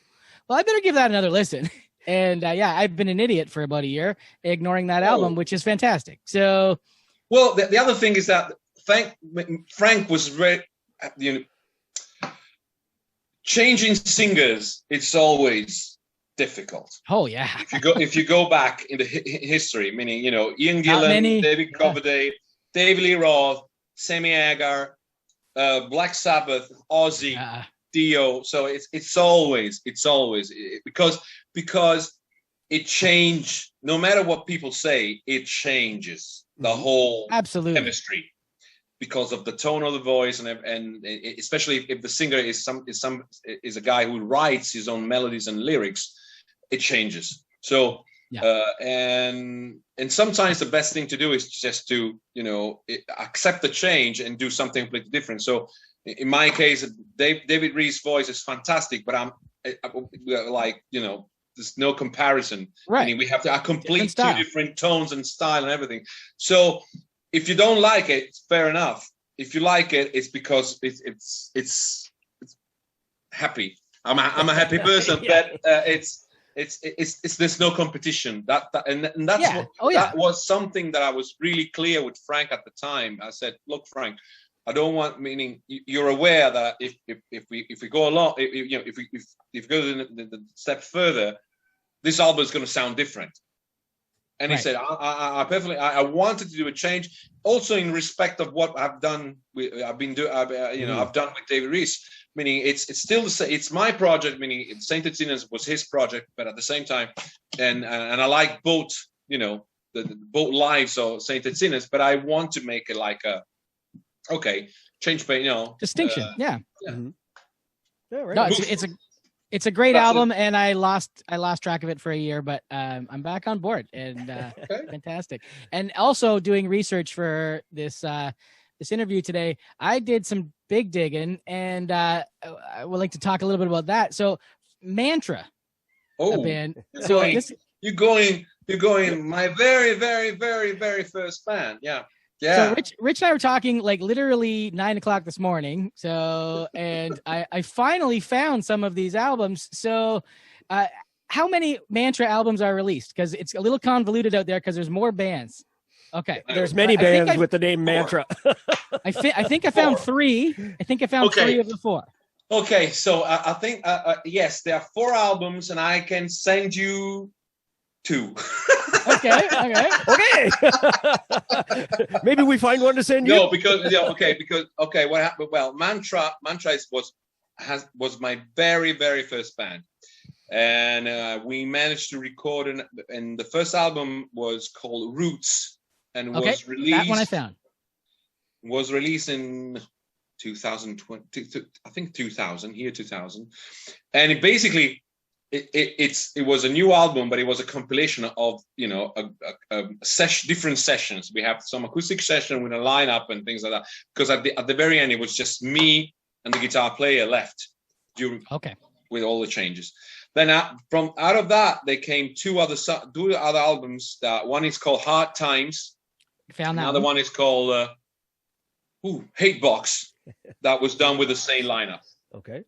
well, I better give that another listen. And I've been an idiot for about a year, ignoring that album, which is fantastic. So. Well, the other thing is that Frank was changing singers. It's always difficult. Oh yeah. If you go back into history, meaning Ian Gillan, David Coverdale, David Lee Roth, Sammy Hagar, Black Sabbath, Ozzy, Dio. So it's always because it changed. No matter what people say, it changes the whole chemistry because of the tone of the voice and especially if the singer is a guy who writes his own melodies and lyrics, it changes. So and sometimes the best thing to do is just to accept the change and do something completely different. So in my case, David Reese's voice is fantastic, but I'm like there's no comparison. Right. I mean, we have to complete two different tones and style and everything. So if you don't like it, it's fair enough. If you like it, it's because it's happy. I'm a happy person, but it's there's no competition. That was something that I was really clear with Frank at the time. I said, look, Frank, I don't want, meaning you're aware that if we go along, if we go the step further, this album is going to sound different. And he said, I wanted to do a change, also in respect of what I've done. I've done with David Reese. Meaning it's still the same. It's my project. Meaning Sainted Sinners was his project, but at the same time, and I like both. both lives of Sainted Sinners, but I want to make it like change, but distinction. Yeah. Mm-hmm. Yeah, right. No, it's a great album, and I lost track of it for a year, but I'm back on board, and fantastic. And also doing research for this interview today, I did some big digging, and I would like to talk a little bit about that. So, Mantra, a band. You're going my very, very, very, very first band. Yeah. So Rich and I were talking like literally 9 o'clock this morning. So, and I finally found some of these albums. So, how many Mantra albums are released? Because it's a little convoluted out there because there's more bands. Okay. There's many bands with the name Mantra. I think I found 3. I think I found 3 of the 4. Okay. So I think, yes, there are 4 albums, and I can send you 2. Okay. Maybe we find one to send you. No, because what happened? Well, Mantra was my very, very first band, and we managed to record and the first album was called Roots, and was released. That one I found was released in 2020. I think 2000, and it basically. It was a new album, but it was a compilation of different sessions. We have some acoustic session with a lineup and things like that. Because at the very end, it was just me and the guitar player left with all the changes. Then from out of that, they came 2 other albums. One is called Hard Times. Found that. Another one is called Hate Box. That was done with the same lineup. Okay.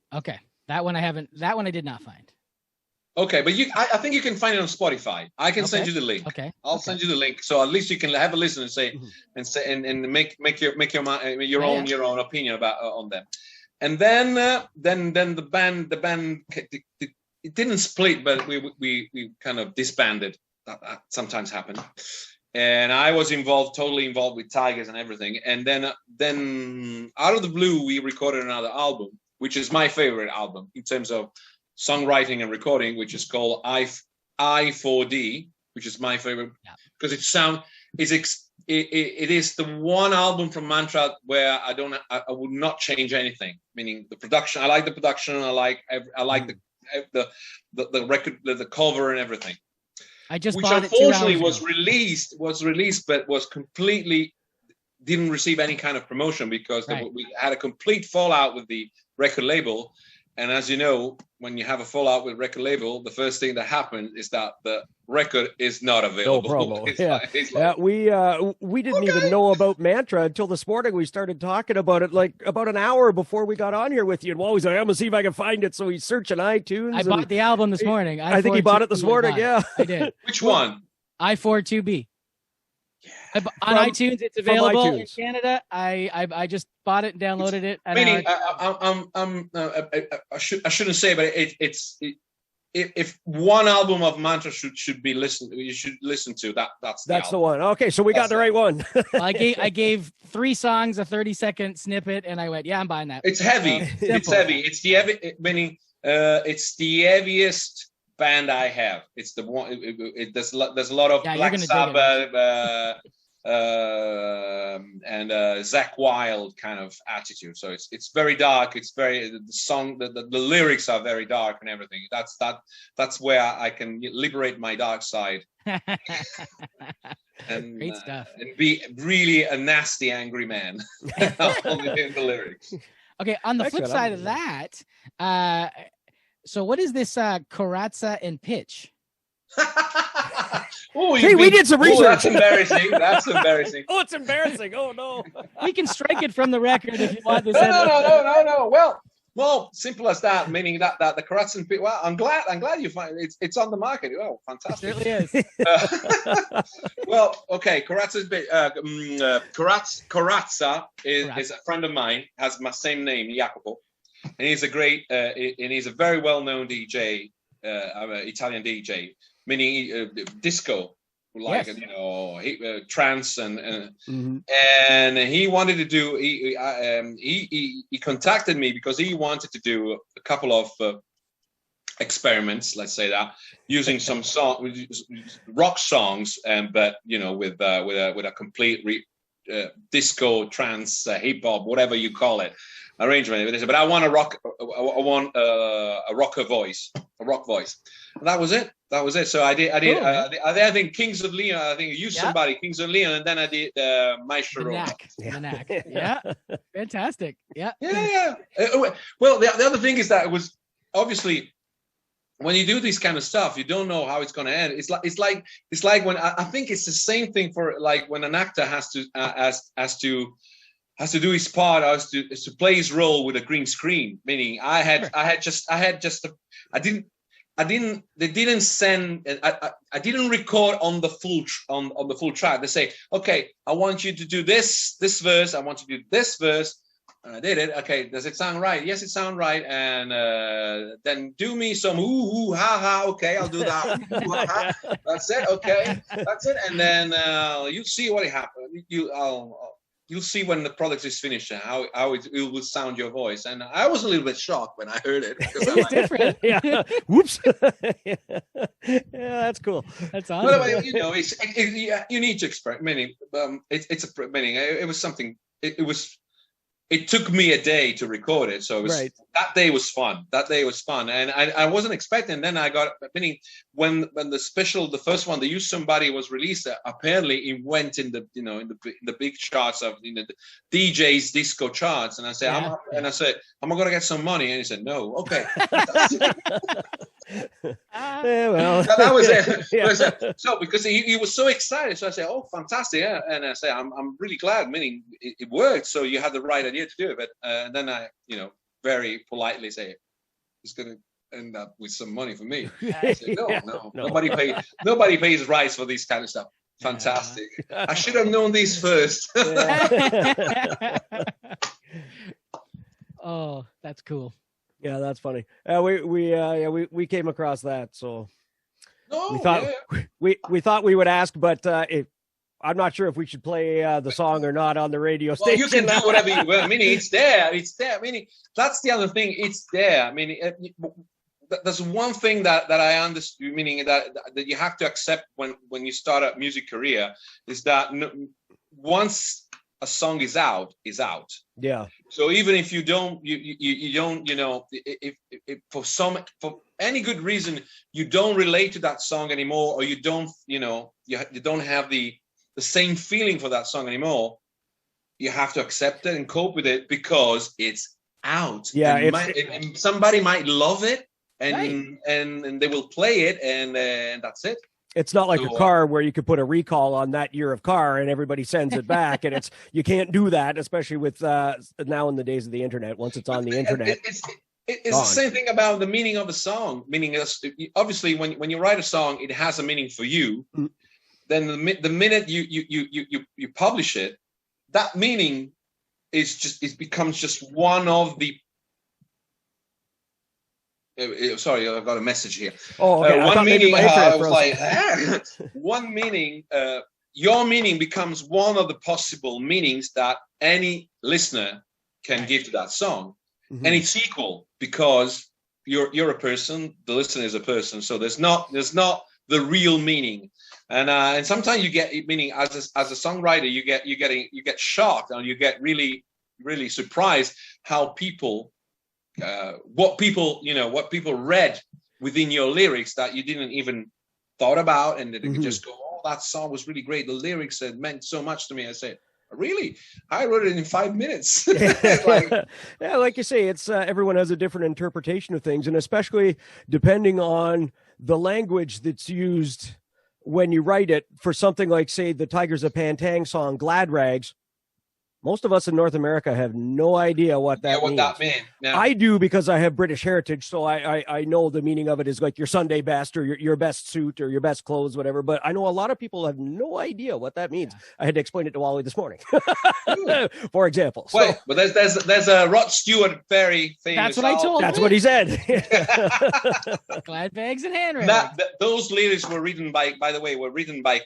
That one I did not find. Okay, but I think you can find it on Spotify. I can send you the link. Okay, I'll send you the link, so at least you can have a listen and say and make your own opinion about on them. And then the band it didn't split, but we kind of disbanded. That sometimes happened. And I was totally involved with Tygers and everything. And then out of the blue, we recorded another album, which is my favorite album in terms of songwriting and recording, which is called I4D, which is my favorite because it is the one album from Mantra where I would not change anything. Meaning the production, I like the production, I like the record, the cover and everything. Which unfortunately was released, but was completely didn't receive any kind of promotion because we had a complete fallout with the record label. And as you know, when you have a fallout with record label, the first thing that happens is that the record is not available. No promo. We didn't even know about Mantra until this morning. We started talking about it like about an hour before we got on here with you. And Wally said, I'm going to see if I can find it. So he's searching iTunes. I bought the album this morning. I think he bought it this morning. Yeah, I did. Which one? I42B. On iTunes, it's available in Canada. I just bought it and downloaded it. Meaning, I shouldn't say, but if one album of Mantra should be listened, you should listen to that. That's the one. Okay, so we got the right one. I gave 3 songs a 30-second snippet, and I went, yeah, I'm buying that. It's heavy. It's heavy. It's the heavy. Meaning, it's the heaviest band I have. It's the one. There's a lot of Black Sabbath. And Zakk Wylde kind of attitude. So it's very dark. It's very the lyrics are very dark and everything. That's where I can liberate my dark side. And, great stuff. And be really a nasty, angry man in the lyrics. Okay, on the flip side of that, so what is this Corazza and Pitch? We did some research. That's embarrassing. Oh, it's embarrassing. Oh no. We can strike it from the record if you want this. No. Well, simple as that. Meaning that the Corazza and Pitch. Well, I'm glad you find it's on the market. Oh, fantastic. It really is. Well, okay. Corazza is a friend of mine. Has my same name, Jacopo, and he's a very well-known DJ, Italian DJ. Meaning disco, like trance and he wanted to do. He contacted me because he wanted to do a couple of experiments, let's say that, using some rock songs, but with a complete disco, trance, hip hop, whatever you call it, arrangement. But I want a rock voice. And that was it. So I did. Cool, I think Kings of Leon. I think I used somebody Kings of Leon, and then I did Maestro. The knack. Yeah, fantastic. Yeah. Well, the other thing is that it was obviously, when you do this kind of stuff, you don't know how it's going to end. It's like when I think it's the same thing for like when an actor has to do his part, has to play his role with a green screen. Meaning, they didn't send. I didn't record on the full track. They say, okay, I want you to do this verse. I want you to do this verse. And I did it. Okay, does it sound right? Yes, it sounds right. And then do me some ooh ha ha. Okay, I'll do that. Ooh, ha, ha. That's it. Okay, that's it. And then you'll see what happens. You'll see when the product is finished how it will sound your voice. And I was a little bit shocked when I heard it. It's different. Yeah. Whoops. Yeah, that's cool. That's awesome. But, you need to express. Meaning, it was something. It took me a day to record it, so that day was fun. And I wasn't expecting. Then I got, when the first one, the Use Somebody was released, apparently it went in the big charts of the DJ's disco charts. And I said, I'm gonna get some money, and he said, no, okay. Well, that was it. Yeah. So because he was so excited, so I said, "Oh, fantastic!" Yeah. And I said, "I'm really glad." Meaning it worked. So you had the right idea to do it. But then I, very politely say, "It's going to end up with some money for me." I said, no. Nobody pays rights for this kind of stuff. Fantastic. I should have known these first. Oh, that's cool. Yeah, that's funny. We came across that, so we thought we would ask, but I'm not sure if we should play the song or not on the radio station. You can do whatever you want. It's there. That's the other thing. It's there. There's one thing that I understand. Meaning that you have to accept when you start a music career is that once a song is out. Yeah. So even if you don't, you don't, if for any good reason you don't relate to that song anymore, or you don't, you don't have the same feeling for that song anymore, you have to accept it and cope with it because it's out. Yeah. And somebody might love it, and they will play it, and that's it. It's not like a car where you could put a recall on that year of car and everybody sends it back. And you can't do that, especially with now in the days of the internet. Once it's on the internet, it's the same thing about the meaning of a song. Meaning, obviously, when you write a song, it has a meaning for you. Mm-hmm. Then the minute you publish it, that meaning becomes just one of the. Sorry, I've got a message here. Oh, okay. One meaning. I was like, one meaning. Your meaning becomes one of the possible meanings that any listener can give to that song, and it's equal because you're a person. The listener is a person. So there's not the real meaning, and sometimes you get meaning as a songwriter. You get shocked, and you get really really surprised how people. What people read within your lyrics that you didn't even thought about, and they could just go, "Oh, that song was really great. The lyrics meant so much to me." I said, "Really? I wrote it in 5 minutes." Like you say, it's everyone has a different interpretation of things, and especially depending on the language that's used when you write it. For something like, say, the Tygers of Tang song "Glad Rags." Most of us in North America have no idea what that means. No. I do because I have British heritage, so I know the meaning of it is like your Sunday best or your best suit or your best clothes, whatever. But I know a lot of people have no idea what that means. Yeah. I had to explain it to Wally this morning, for example. Wait, but there's a Rod Stewart very famous. That's what I told. That's what he said. Glad bags and hand rails. Those lyrics were written by the way,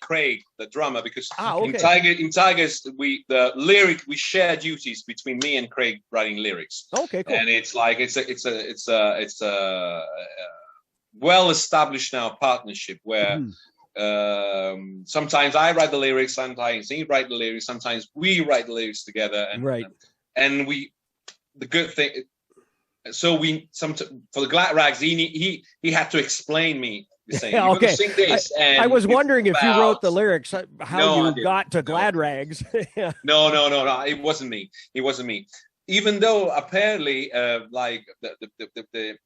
Craig, the drummer, because in Tygers we share duties between me and Craig writing lyrics. Okay, cool. And it's like it's well-established now partnership where sometimes I write the lyrics, sometimes he write the lyrics, sometimes we write the lyrics together, and the good thing. So for the Glad Rags, he had to explain me. Saying, you're gonna sing this, I was wondering if you wrote the lyrics, how you got to Glad Rags. No, it wasn't me. It wasn't me. Even though apparently, like the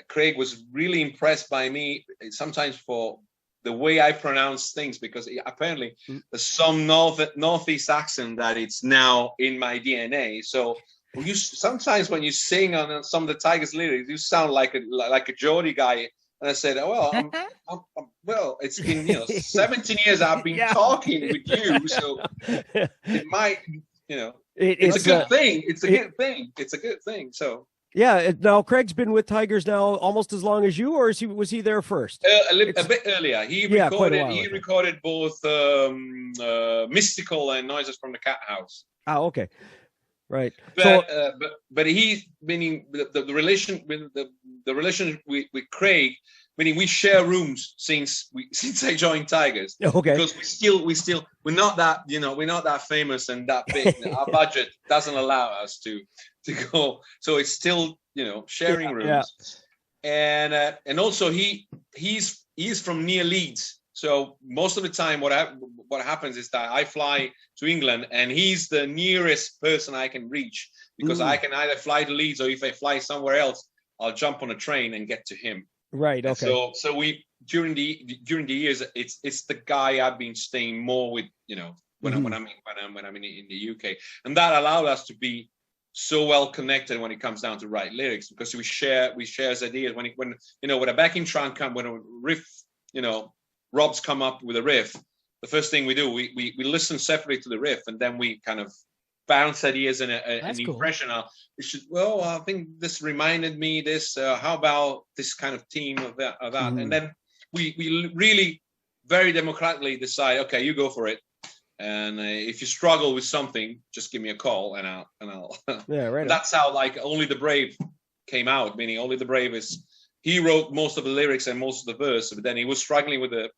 Craig was really impressed by me sometimes for the way I pronounce things, because apparently there's some northeast accent that it's now in my DNA. So sometimes when you sing on some of the Tygers lyrics, you sound like a Geordie guy. And I said, well, well, it's been 17 years I've been talking with you, so it might, it's a good thing. It's a good thing. It's a good thing. So. Yeah. Now, Craig's been with Tygers now almost as long as you, or was he there first? A bit earlier. He recorded both Mystical and Noises from the Cat House. Oh, okay. Right. But he's meaning the relation with the relation with Craig, meaning we share rooms since I joined Tygers. Okay. Because we're not that famous and that big. Our budget doesn't allow us to go. So it's still sharing rooms. Yeah. And also he's from near Leeds. So most of the time, what happens is that I fly to England, and he's the nearest person I can reach, because I can either fly to Leeds, or if I fly somewhere else, I'll jump on a train and get to him. Right. Okay. So we during the years, it's the guy I've been staying more with, when I'm in the UK, and that allowed us to be so well connected when it comes down to write lyrics, because we share ideas when when a backing track comes, when a riff, Rob's come up with a riff, the first thing we do, we listen separately to the riff, and then we kind of bounce ideas and an impression. I think this reminded me this. How about this kind of theme of that? And then we really very democratically decide, okay, you go for it. And if you struggle with something, just give me a call, and I'll. Yeah, right. That's how Only the Brave came out. Meaning Only the Brave is. He wrote most of the lyrics and most of the verse, but then he was struggling with the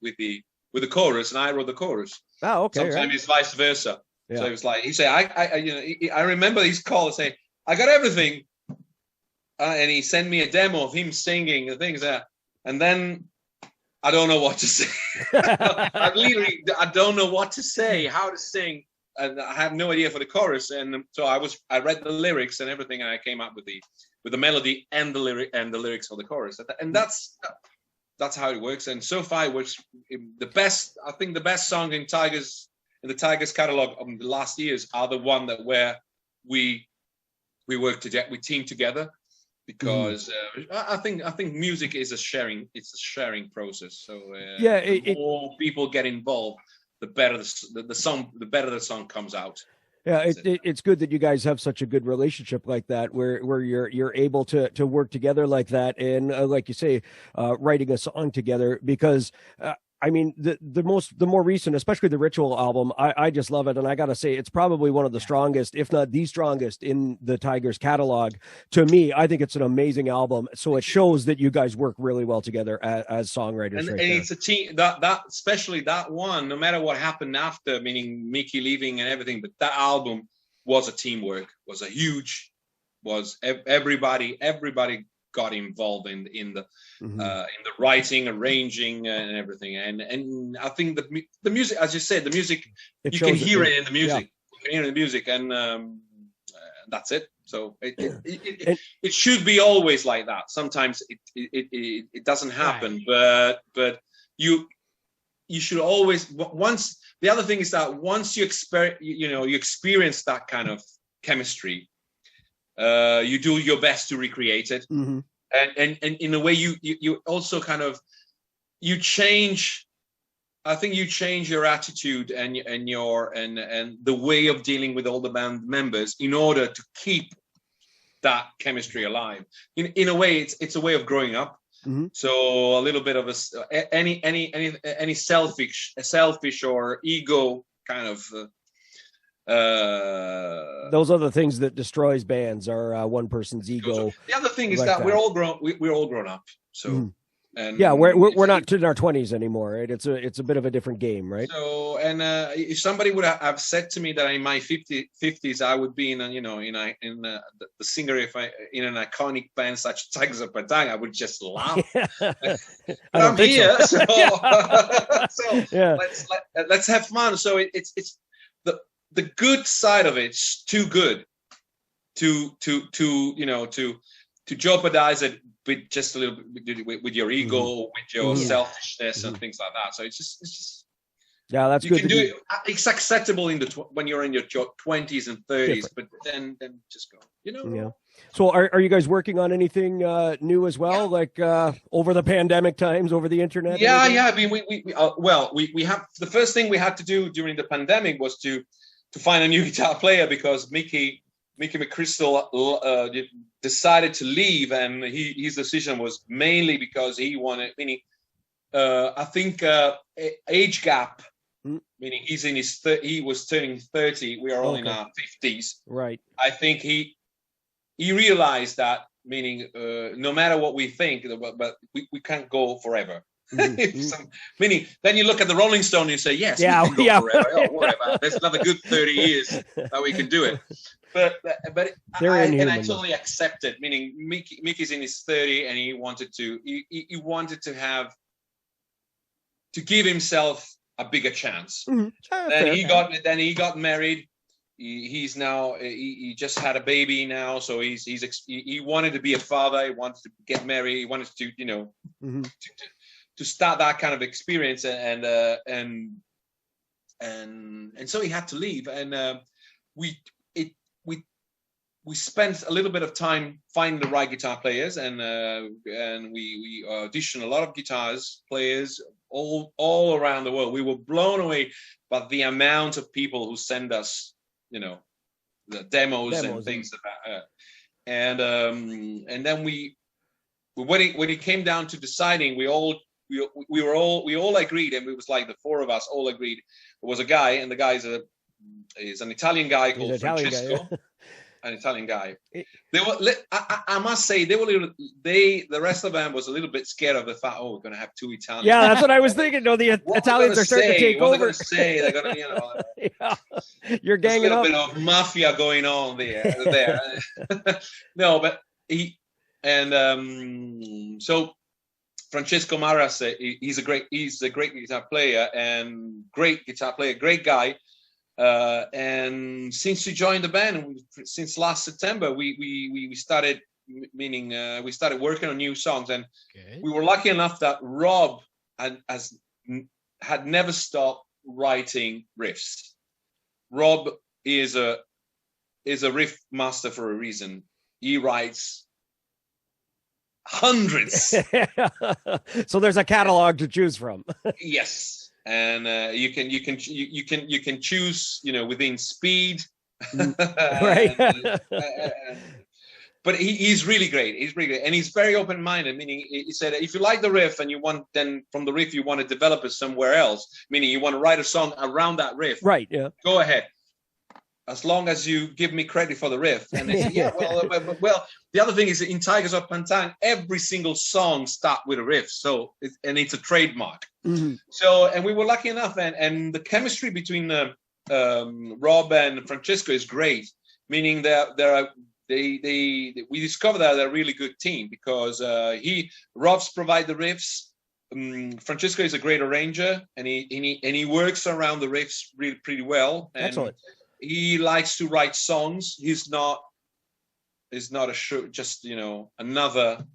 chorus, and I wrote the chorus. Oh, okay. Sometimes it's vice versa. Yeah. So it was like he said, I remember his call saying, I got everything, and he sent me a demo of him singing the things there, and then I don't know what to say. I don't know what to say, how to sing, and I have no idea for the chorus, and so I read the lyrics and everything, and I came up with the melody and the lyrics for the chorus, and that's how it works. And so far it works the best. I think the best song in the Tygers catalog of the last years are the one where we work together, we team together, because I think music is a sharing process. So the more people get involved, the better the song comes out. Yeah, it's good that you guys have such a good relationship like that, where you're able to work together like that, and like you say, writing a song together. Because I mean, the more recent, especially the Ritual album, I just love it, and I gotta say, it's probably one of the strongest, if not the strongest, in the Tygers catalog. To me, I think it's an amazing album. So it shows that you guys work really well together as songwriters. And it's a team. That especially that one, no matter what happened after, meaning Mickey leaving and everything, but that album was a teamwork. Was everybody got involved in the writing, arranging, and everything. And I think the music, as you said, the music, you can hear it in the music. Yeah. You can hear it in the music, and that's it. So it should be always like that. Sometimes it doesn't happen, right. but you should always. Once the other thing is that once you experience that kind of chemistry, you do your best to recreate it. Mm-hmm. And in a way you also kind of change. I think you change your attitude and the way of dealing with all the band members in order to keep that chemistry alive. In a way, it's a way of growing up. Mm-hmm. So a little bit of any selfish or ego kind of Those are the things that destroys bands, are one person's ego. The other thing is that we're all grown up. So and yeah, we're not in our 20s anymore, right? It's a bit of a different game, right? So and if somebody would have said to me that in my 50s I would be in the singer in an iconic band such as Tygers or Tang, I would just laugh. I'm here, so, let's have fun. So it's the good side of it's too good to jeopardize it with just a little bit with your ego, with your selfishness and things like that. So it's just that's you good. Can do it. It's acceptable when you're in your 20s and 30s, but then just go. Yeah. So are you guys working on anything new as well, like over the pandemic times, over the internet? Yeah. I mean, we have the first thing we had to do during the pandemic was to find a new guitar player, because Mickey McChrystal decided to leave, and his decision was mainly because he wanted, meaning I think age gap, meaning he was turning 30, we are all in our 50s, right? I think he realized that, meaning no matter what we think, but we can't go forever. Meaning, then you look at the Rolling Stone and you say, yes, we can go forever. Oh, whatever. There's another good 30 years that we can do it. But I totally accept it. Meaning, Mickey's in his 30, and he wanted to give himself a bigger chance. Then he got married. He's now he just had a baby now, so he wanted to be a father. He wanted to get married. He wanted to to start that kind of experience, and so he had to leave, and we spent a little bit of time finding the right guitar players, and we auditioned a lot of guitars players all around the world. We were blown away by the amount of people who send us, the demos and things about, and then when it came down to deciding, we all agreed, and it was like the four of us all agreed. There was a guy, and the guy is an Italian guy called Francesco. An Italian guy. They were. I must say, the rest of them was a little bit scared of the fact. Oh, we're going to have two Italians. Yeah, that's what I was thinking. No, the Italians are starting to take over. They're going to, you're ganging up. There's a little bit of mafia going on there. No, but so Francesco Maras, he's a great guitar player, great guy. And since he joined the band, since last September, we started working on new songs, and we were lucky enough that Rob had never stopped writing riffs. Rob is a riff master for a reason. He writes hundreds. So there's a catalog to choose from. Yes. And you can choose, within speed, right? But he's really great. He's really great, and he's very open-minded. Meaning, he said, if you like the riff and then from the riff you want to develop it somewhere else, meaning you want to write a song around that riff, right? Yeah, go ahead. As long as you give me credit for the riff. And they said, well, the other thing is, in Tygers of Tang, every single song starts with a riff. So, it's a trademark. So, and we were lucky enough, and the chemistry between Rob and Francesco is great. Meaning we discovered that they're a really good team, because Rob's provide the riffs. Francesco is a great arranger, and he works around the riffs really pretty well. And excellent. He likes to write songs. He's not just another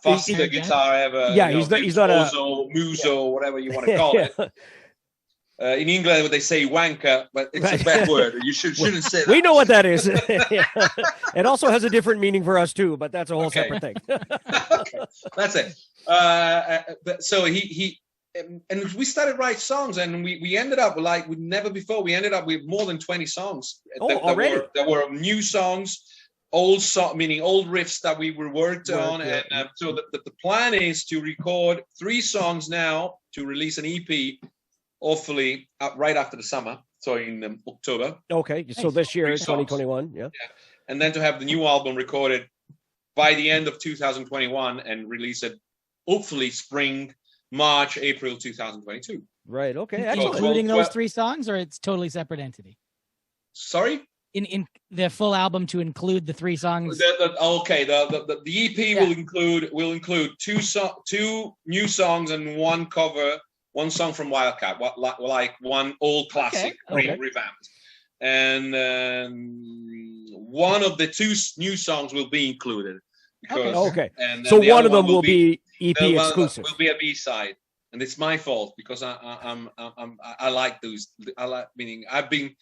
faster guitar ever. Yeah, he's not a muso, whatever you want to call it. In England, they say wanker, but it's a bad word. You shouldn't say that. We know what that is. It also has a different meaning for us too, but that's a whole separate thing. Okay. That's it. So and we started writing songs, and we ended up with never before. We ended up with more than 20 songs. Already? There were new songs, old riffs that we were worked on, and so the plan is to record 3 songs now to release an EP, hopefully right after the summer, so in October. Okay, so this year, 3 songs. 2021, yeah. And then to have the new album recorded by the end of 2021 and release it, hopefully spring, March, April 2022. Right. Okay. Excellent. Including those 3 songs, or it's totally separate entity? Sorry? In the full album to include the 3 songs. The EP will include 2 new songs and 1 cover, 1 song from Wildcat, like 1 old classic revamped, and one of the 2 new songs will be included. And so one of them will be EP exclusive. Will be a B-side, and it's my fault because I like those. Meaning I've been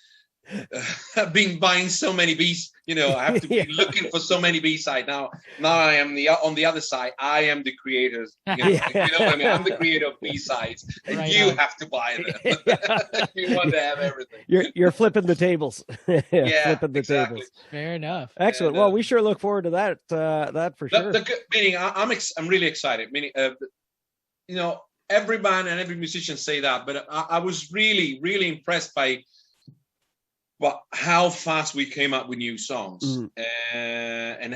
buying so many B's. I have to be looking for so many B-side now. I am on the other side. I am the creator. You know what I mean? I'm the creator of B-sides, and you have to buy them. You want to have everything. You're flipping the tables. Flipping the tables. Fair enough. Excellent. Well, we sure look forward to that. That for sure. Meaning, I'm really excited. Meaning, every band and every musician say that, but I was really, really impressed by how fast we came up with new songs, and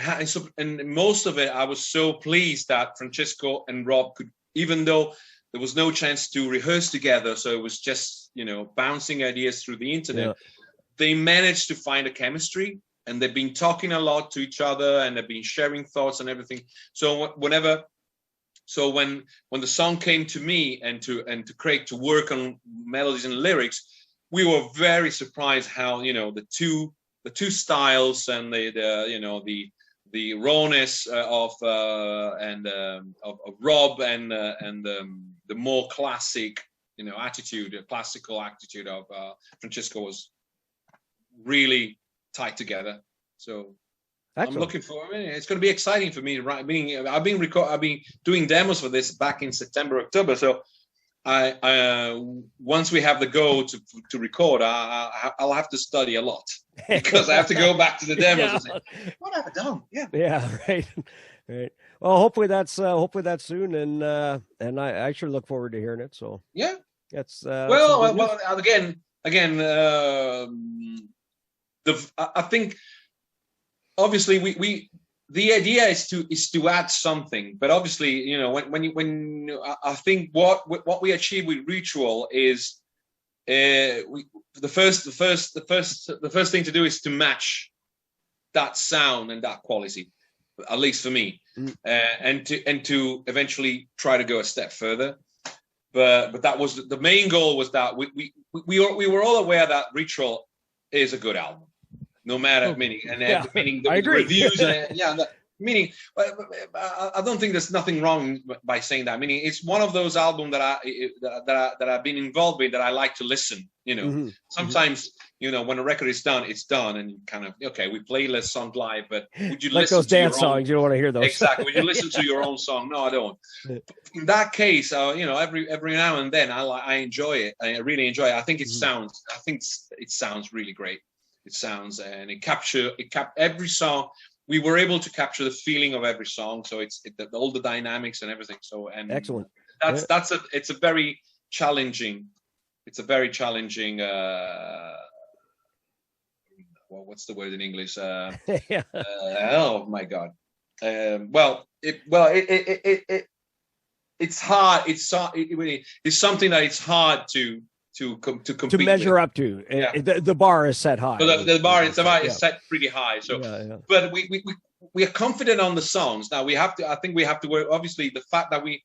most of it, I was so pleased that Francesco and Rob could, even though there was no chance to rehearse together, so it was just bouncing ideas through the internet. They managed to find a chemistry, and they've been talking a lot to each other, and they've been sharing thoughts and everything. So when the song came to me and to Craig to work on melodies and lyrics, we were very surprised how the two styles and the rawness of Rob and the more classic classical attitude of Francesco was really tied together. So excellent. I'm looking forward. It's going to be exciting for me to write. Meaning, I've been doing demos for this back in September, October. So I once we have the go to record, I'll have to study a lot because I have to go back to the demos and say, what have I done? Right. Well, hopefully that's soon, and I sure look forward to hearing it. So that's again, I think obviously we the idea is to add something, but obviously when I think what we achieve with Ritual is the first thing to do is to match that sound and that quality, at least for me, and to eventually try to go a step further. But that was the main goal, was that we were all aware that Ritual is a good album. No matter meaning the reviews meaning I don't think there's nothing wrong by saying that. Meaning it's one of those albums that I've been involved with that I like to listen. Sometimes when a record is done, it's done, and you kind of we play less songs live, but would you like listen those to dance songs? You don't want to hear those. Exactly. Would you listen to your own song? No, I don't. In that case, every now and then I enjoy it. I really enjoy it. I think it sounds really great. It sounds and every song. We were able to capture the feeling of every song, so all the dynamics and everything. So excellent. It's a very challenging. What's the word in English? Oh my God. It's hard. It's something that it's hard to compete to measure with. Up to. The bar is set high. So the bar is set pretty high. So, but we are confident on the songs. Now I think we have to work. Obviously, the fact that we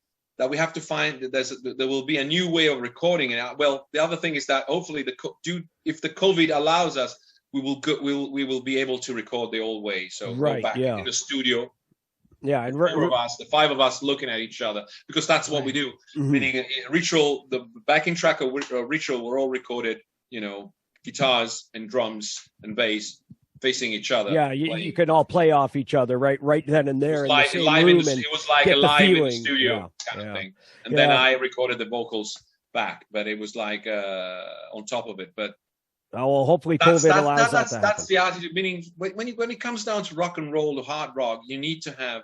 have to find that there will be a new way of recording it. Well, the other thing is that hopefully if the COVID allows us, we will be able to record the old way. So go back in the studio. Yeah, and the 5 of us looking at each other, because that's what we do. Meaning, Ritual, the backing track of Ritual were all recorded, guitars and drums and bass facing each other. Yeah, you can all play off each other right then and there. It was like a live in the studio kind of thing. And then I recorded the vocals back, but it was like on top of it. But well, hopefully COVID allows that to happen. That's the attitude. Meaning, when it comes down to rock and roll, or hard rock, you need to have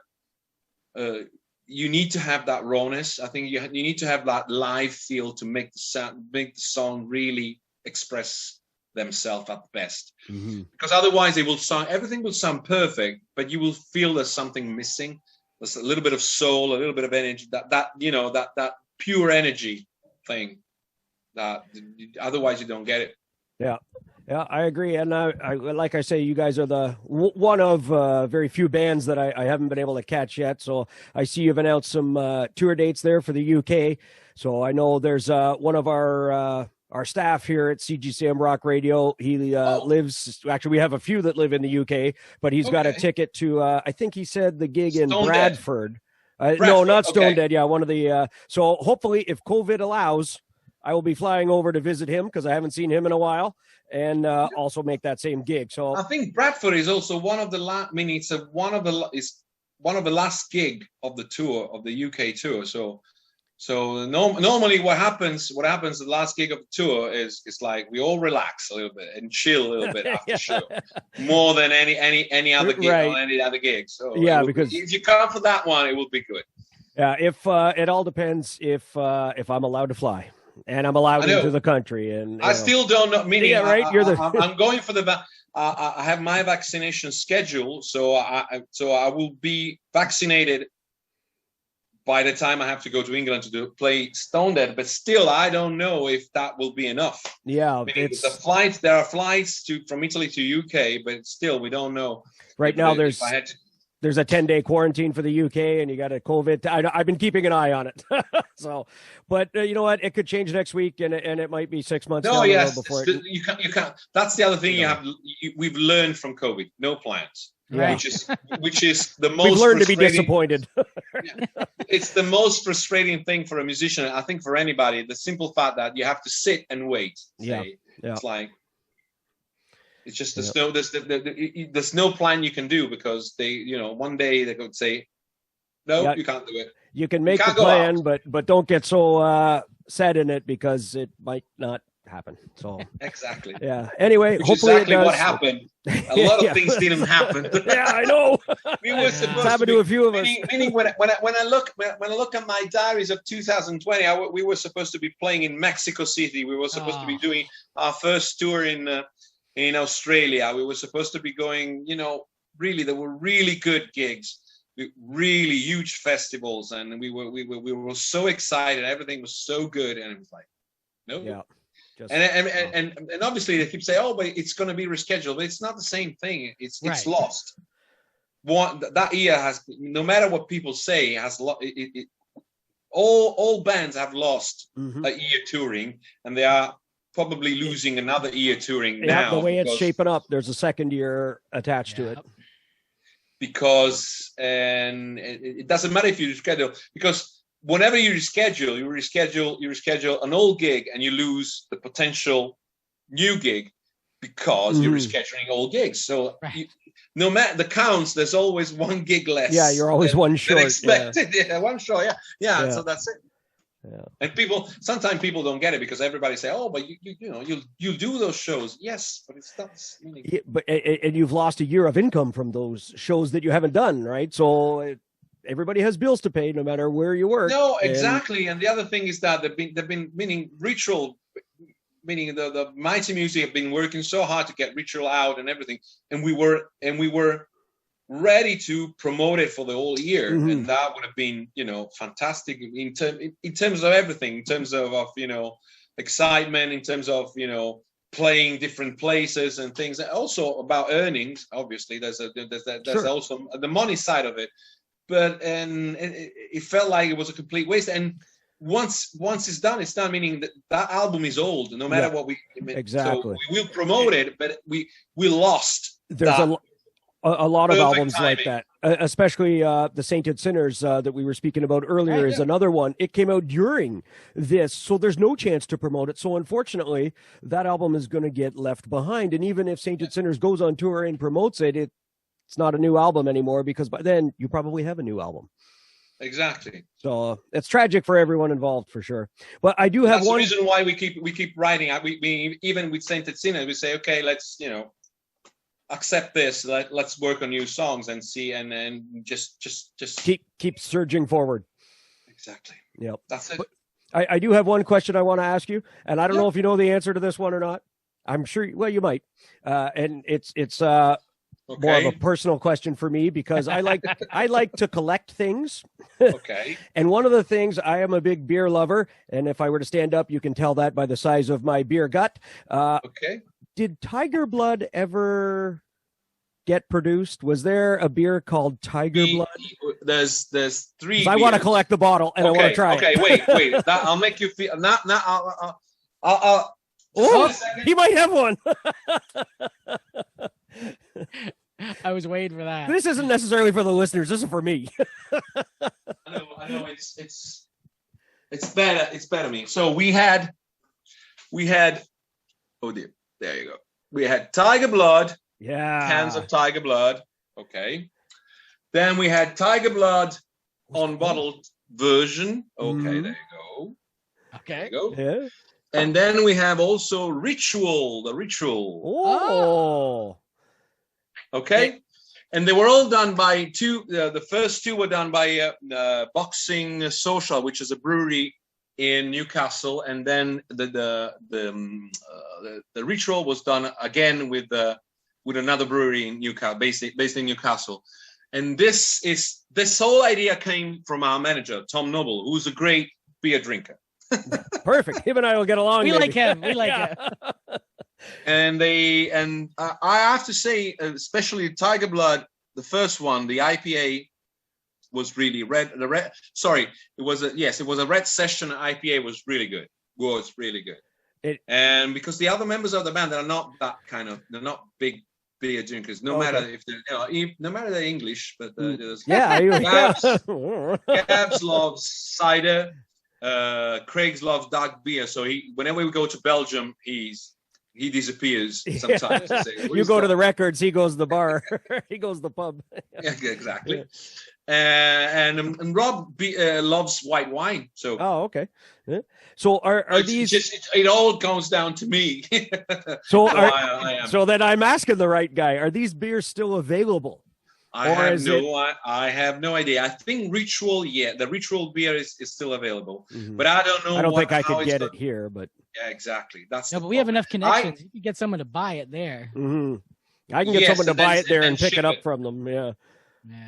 that rawness. I think you need to have that live feel to make the song really express themselves at best. Mm-hmm. Because otherwise everything will sound perfect, but you will feel there's something missing. There's a little bit of soul, a little bit of energy, that pure energy thing that otherwise you don't get it. Yeah, I agree. And I like I say, you guys are the one of very few bands that I haven't been able to catch yet. So I see you've announced some tour dates there for the UK. So I know there's one of our staff here at CGCM Rock Radio. He lives, actually, we have a few that live in the UK, but he's got a ticket to, I think he said the gig in Bradford. No, not Stone Dead. Yeah, one of the, so hopefully if COVID allows, I will be flying over to visit him because I haven't seen him in a while, and also make that same gig. So I think Bradford is also one of the last, it's one of the last gig of the tour, of the UK tour. So normally what happens the last gig of the tour is like we all relax a little bit and chill a little bit after the show, more than any other gig, right. or any other gig. So yeah, because if you come for that one, it will be good. Yeah, if it all depends if I'm allowed to fly and I'm allowed into the country, and I still don't know. Meaning, yeah, right. I'm going for the. I have my vaccination schedule, so I will be vaccinated by the time I have to go to England to play Stone Dead, but still, I don't know if that will be enough. Yeah, there are flights from Italy to UK, but still, we don't know. Right now, there's a 10-day quarantine for the UK, and you got a COVID. I've been keeping an eye on it. So, but you know what? It could change next week, and it might be 6 months. No, yes, you can't. That's the other thing we've learned from COVID. No plans. Yeah. Which is the most. We've learned to be disappointed. It's the most frustrating thing for a musician. I think for anybody, the simple fact that you have to sit and wait. It's like it's just there's no plan you can do, because one day they could say, no, you can't do it. You can make the plan, but don't get so set in it, because it might not happen. So exactly. Yeah. Anyway, hopefully exactly what happened. A lot of things didn't happen. Yeah, I know. We were supposed to do a few of us. Meaning when I look at my diaries of 2020, we were supposed to be playing in Mexico City. We were supposed to be doing our first tour in Australia. We were supposed to be going. Really, there were really good gigs, really huge festivals, and we were so excited. Everything was so good, and it was like, no. Yeah. And obviously they keep saying, but it's going to be rescheduled. But it's not the same thing. It's lost. That year has, no matter what people say, has all bands have lost a year touring, and they are probably losing another year touring now. The way it's shaping up, there's a second year attached to it. Because it doesn't matter if you reschedule, because whenever you reschedule an old gig, and you lose the potential new gig because you're rescheduling old gigs. So no matter the counts, there's always one gig less. Yeah, you're always one short. Expected. Yeah, one short. Yeah. So that's it. Yeah. And sometimes people don't get it, because everybody say, but you'll do those shows. Yes, but it's not. And you've lost a year of income from those shows that you haven't done, right? So. Everybody has bills to pay, no matter where you work. No, exactly. And the other thing is that they've been meaning Ritual, meaning the Mighty Music have been working so hard to get Ritual out and everything, and we were ready to promote it for the whole year, and that would have been fantastic in terms of everything, in terms of excitement, in terms of playing different places and things, also about earnings. Obviously, there's also the money side of it. But it felt like it was a complete waste. And once it's done, meaning that album is old, no matter what we. Exactly. So we will promote it, but we lost. There's a lot of albums timing. Like that, especially the Sainted Sinners that we were speaking about earlier is another one. It came out during this, so there's no chance to promote it. So unfortunately, that album is going to get left behind. And even if Sainted Sinners goes on tour and promotes it, it's not a new album anymore, because by then you probably have a new album. Exactly. So it's tragic for everyone involved, for sure. But I do have That's one the reason why we keep writing. We even with Sainted Sinners, we say, okay, let's accept this. Let's work on new songs and see, and then just keep surging forward. Exactly. Yep. That's it. But I do have one question I want to ask you, and I don't know if you know the answer to this one or not. I'm sure. Well, you might. And it's more of a personal question for me because I like to collect things. Okay. And one of the things, I am a big beer lover, and if I were to stand up, you can tell that by the size of my beer gut. Okay. Did Tiger Blood ever get produced? Was there a beer called Tiger Blood? There's 3. I want to collect the bottle and I want to try it. Okay, wait. I'll make you feel. I'll he might have one. I was waiting for that. This isn't necessarily for the listeners. This is for me. I know. It's better. It's better me. So we had. Oh dear. There you go. We had Tiger Blood. Yeah. Cans of Tiger Blood. Okay. Then we had Tiger Blood unbottled version. Okay, there you go. Okay. There you go. Yeah. And then we have also Ritual, the Ritual. Oh. Okay. And they were all done by two. The first 2 were done by Boxing Social, which is a brewery in Newcastle. And then the Ritual was done again with another brewery in Newcastle, based in Newcastle. And this whole idea came from our manager, Tom Noble, who's a great beer drinker. Perfect. Him and I will get along. We like him. We like him. And I have to say, especially Tiger Blood, the first one, the IPA was really red. It was a red session IPA was really good. Was really good. And because the other members of the band are not that kind of, they're not big beer drinkers. No matter if they're, no matter they're English, but Gabs loves cider. Craig's loves dark beer, so whenever we go to Belgium, he disappears sometimes. You go to the records, he goes to the bar. He goes to the pub. Yeah, exactly. And Rob loves white wine. So okay. Yeah. So are these it all goes down to me. So I am. So then I'm asking the right guy. Are these beers still available? I have no idea. I think the Ritual beer is still available, but I don't know. I don't think I could get it here, but yeah, exactly. That's but we have enough connections. You can get someone to buy it there. Mm-hmm. I can get someone to buy it there and pick it up from them. Yeah.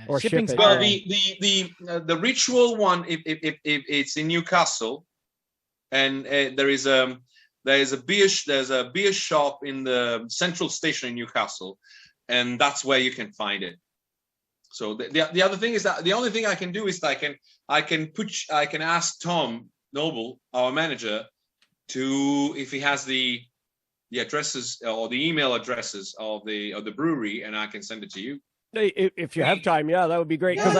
Or ship it. Well, the Ritual one, if it's in Newcastle, and there's a beer shop in the central station in Newcastle, and that's where you can find it. So the other thing is that the only thing I can do is I can ask Tom Noble, our manager, if he has the addresses or the email addresses of the brewery, and I can send it to you. If you have time, that would be great. Because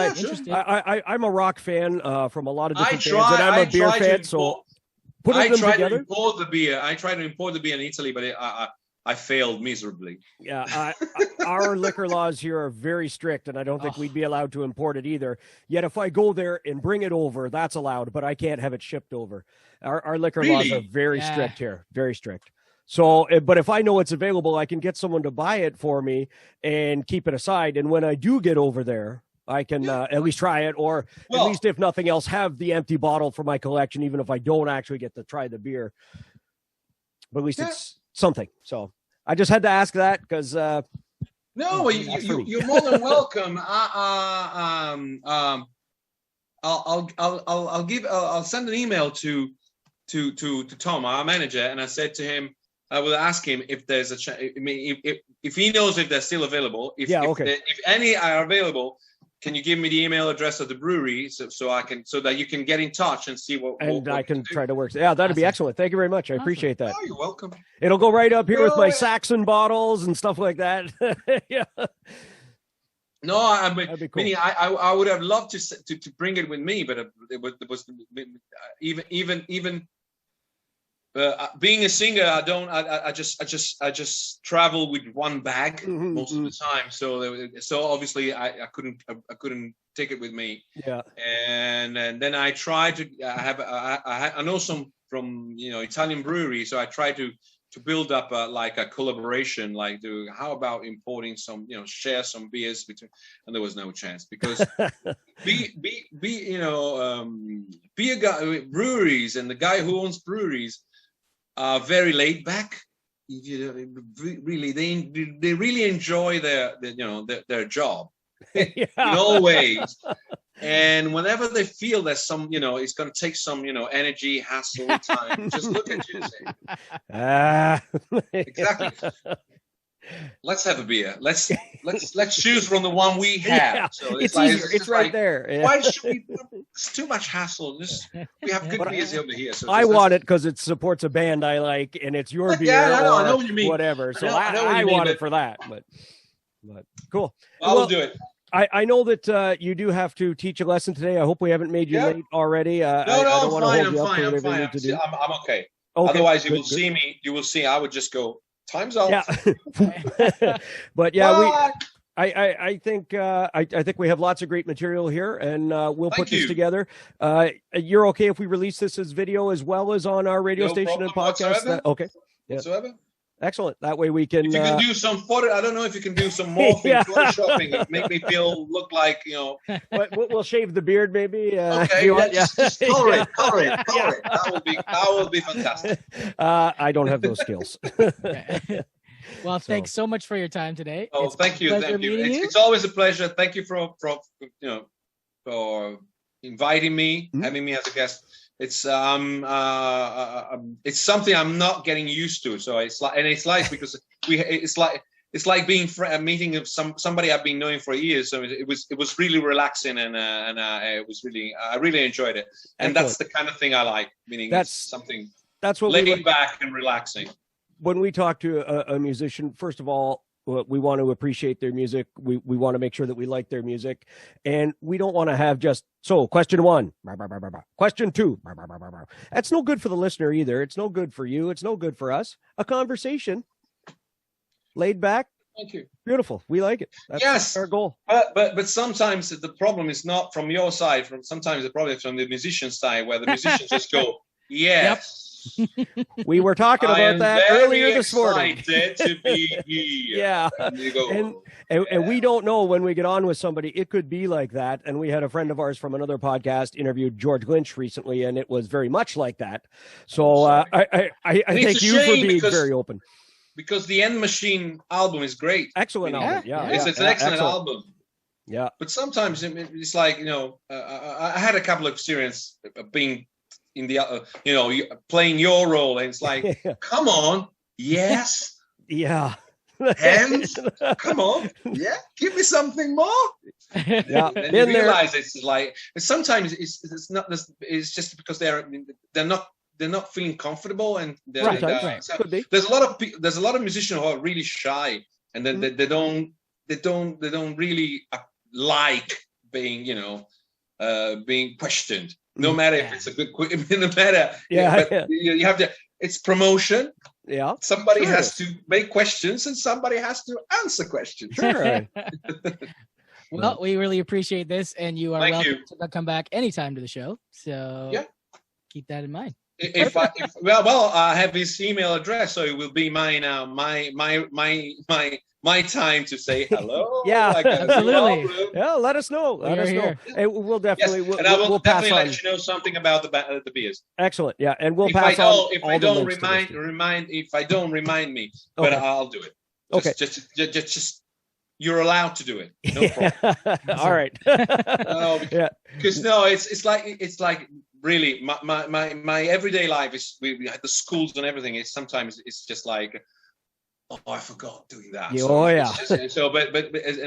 I'm a rock fan from a lot of different bands, and I'm a beer fan. So I tried to import the beer. I tried to import the beer in Italy, but I failed miserably. Yeah, our liquor laws here are very strict, and I don't think we'd be allowed to import it either. Yet if I go there and bring it over, that's allowed, but I can't have it shipped over. Our liquor laws are very strict here, very strict. So, but if I know it's available, I can get someone to buy it for me and keep it aside. And when I do get over there, I can at least try it, or at least, if nothing else, have the empty bottle for my collection, even if I don't actually get to try the beer. But at least it's something. So I just had to ask that because you're more than welcome. I'll send an email to Tom, our manager, and I said to him, I will ask him if there's if he knows if they're still available. If any are available, can you give me the email address of the brewery so that you can get in touch and see what I can try to work. Yeah, that'd be excellent. Thank you very much. I appreciate that. Oh, you're welcome. It'll go right up here with my Saxon bottles and stuff like that. Yeah. No, that'd be cool. I would have loved to bring it with me, but it was even. Being a singer, I just travel with one bag most of the time. So obviously I couldn't take it with me. Yeah. And then I tried to I know some from Italian breweries, so I tried to build up a collaboration, how about importing some, share some beers between, and there was no chance because breweries and the guy who owns breweries are very laid back. really they really enjoy their job Yeah. in all ways. And whenever they feel there's some, it's going to take some, energy, hassle, time, just look at you and say, exactly. Let's have a beer. Let's choose from the one we have. Yeah, So it's like, easier. It's right there. Yeah. Why should we? It's too much hassle. We have good beers over here. So I want it because it supports a band I like, and it's your beer. Yeah, I know what you mean. Whatever. So I want it for that. But cool. I'll do it. I know that you do have to teach a lesson today. I hope we haven't made you late already. No, I'm fine. I'm okay. Otherwise, you will see. I would just go. Time's up. Yeah. But yeah, I think we have lots of great material here, and we'll put this together. You're okay if we release this as video as well as on our radio station and podcast? Okay. Yeah. Whatsoever. Excellent. That way we can. If you can do some photo, I don't know if you can do some morphing, photoshopping, make me look like But we'll shave the beard, maybe. Okay, just color it. That will be fantastic. I don't have those skills. Well, thanks so much for your time today. Oh, thank you. It's always a pleasure. Thank you for inviting me, having me as a guest. It's something I'm not getting used to. So it's like because it's like being meeting of somebody I've been knowing for years. So it was really relaxing, and it was really I really enjoyed it. And that's the kind of thing I like. Meaning that's what laid back and relaxing. When we talk to a musician, first of all, we want to appreciate their music. We want to make sure that we like their music, and we don't want to have just question 1, question 2. That's no good for the listener either. It's no good for you. It's no good for us. A conversation, laid back. Thank you. Beautiful. We like it. That's our goal. But sometimes the problem is not from your side. Sometimes the problem is from the musician side, where the musicians just go, yes. Yep. We were talking about that earlier this morning. To be here. Yeah, and we don't know when we get on with somebody, it could be like that. And we had a friend of ours from another podcast interviewed George Lynch recently, and it was very much like that. So I thank you for being very open. Because the End Machine album is great. Excellent album. Yeah. It's an excellent album. Yeah. But sometimes it's like I had a couple of experiences of being in the playing your role, and it's like come on, yes, yeah, and come on, yeah, give me something more. Yeah, and you realize it's like sometimes it's not this, it's just because they're not feeling comfortable, and right. So there's a lot of musicians who are really shy, and then they don't really like being being questioned. No matter if it's a good, no matter. You have to. It's promotion. Yeah. Somebody has to make questions, and somebody has to answer questions. Sure. Well, we really appreciate this, and you are welcome to come back anytime to the show. So keep that in mind. I have his email address, so it will be my time to say hello. Absolutely. Yeah, let us know. Let us know. And we'll definitely and I will definitely let you know something about the beers. Excellent. Yeah, and we'll pass on. If I don't remind me, but I'll do it. Just you're allowed to do it. No problem. All right. Because it's like really my everyday life is we had the schools and everything. It's sometimes it's just like, oh, I forgot doing that.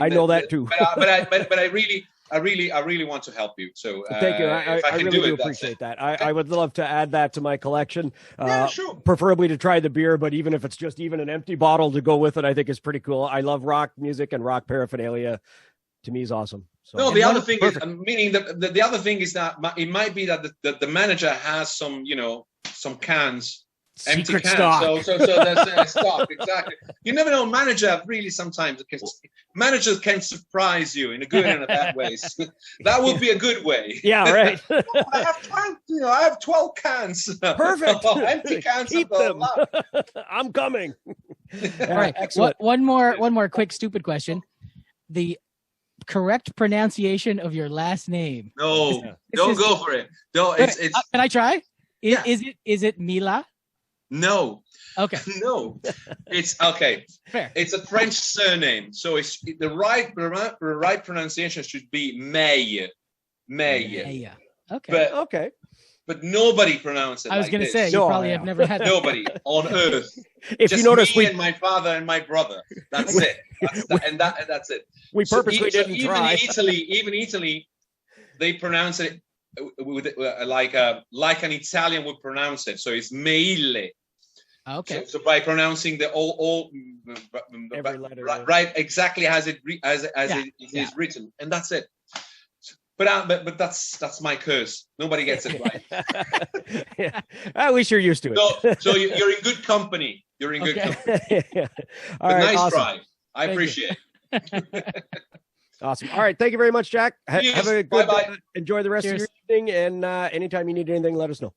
I know that too. But I really want to help you. So thank you. I really do appreciate that. I would love to add that to my collection. Sure. Preferably to try the beer, but even if it's just even an empty bottle to go with it, I think is pretty cool. I love rock music, and rock paraphernalia to me is awesome. So, no, the other thing is, meaning the other thing is that it might be that the manager has some cans. Secret empty stock. So that's stock, exactly. You never know. Managers can surprise you in a good and a bad way. That would be a good way. Yeah, right. I have 12 cans. Perfect. Empty cans. Keep them. I'm coming. All right. Excellent. One more quick stupid question. The correct pronunciation of your last name. No, don't go for it. No, it's. Can I try? Is it Mila? No, Okay, no. It's okay. fair. It's a French surname, so it's the right pronunciation should be Meille. Meille. Yeah. Okay. But Okay. but nobody pronounces it. I was like going to this. say, you No, probably I have am. never had that. Nobody on earth. If Just you notice, me and my father and my brother. That's it. That's it. we purposely So didn't try. Even Italy, they pronounce it with like an Italian would pronounce it. So it's Meille. Okay. So by pronouncing the all Every letter, right exactly as it is written, and that's it. But that's my curse. Nobody gets it right. Yeah. We sure used to it. So you're in good company. You're in good company. All But right, nice awesome. try. I Thank appreciate it. Awesome. All right. Thank you very much, Jack. Yes, Have a good bye-bye. enjoy the rest Cheers. of your evening. And anytime you need anything, let us know.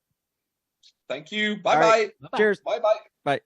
Thank you. All Bye-bye. Bye-bye. Cheers. Bye-bye. Bye.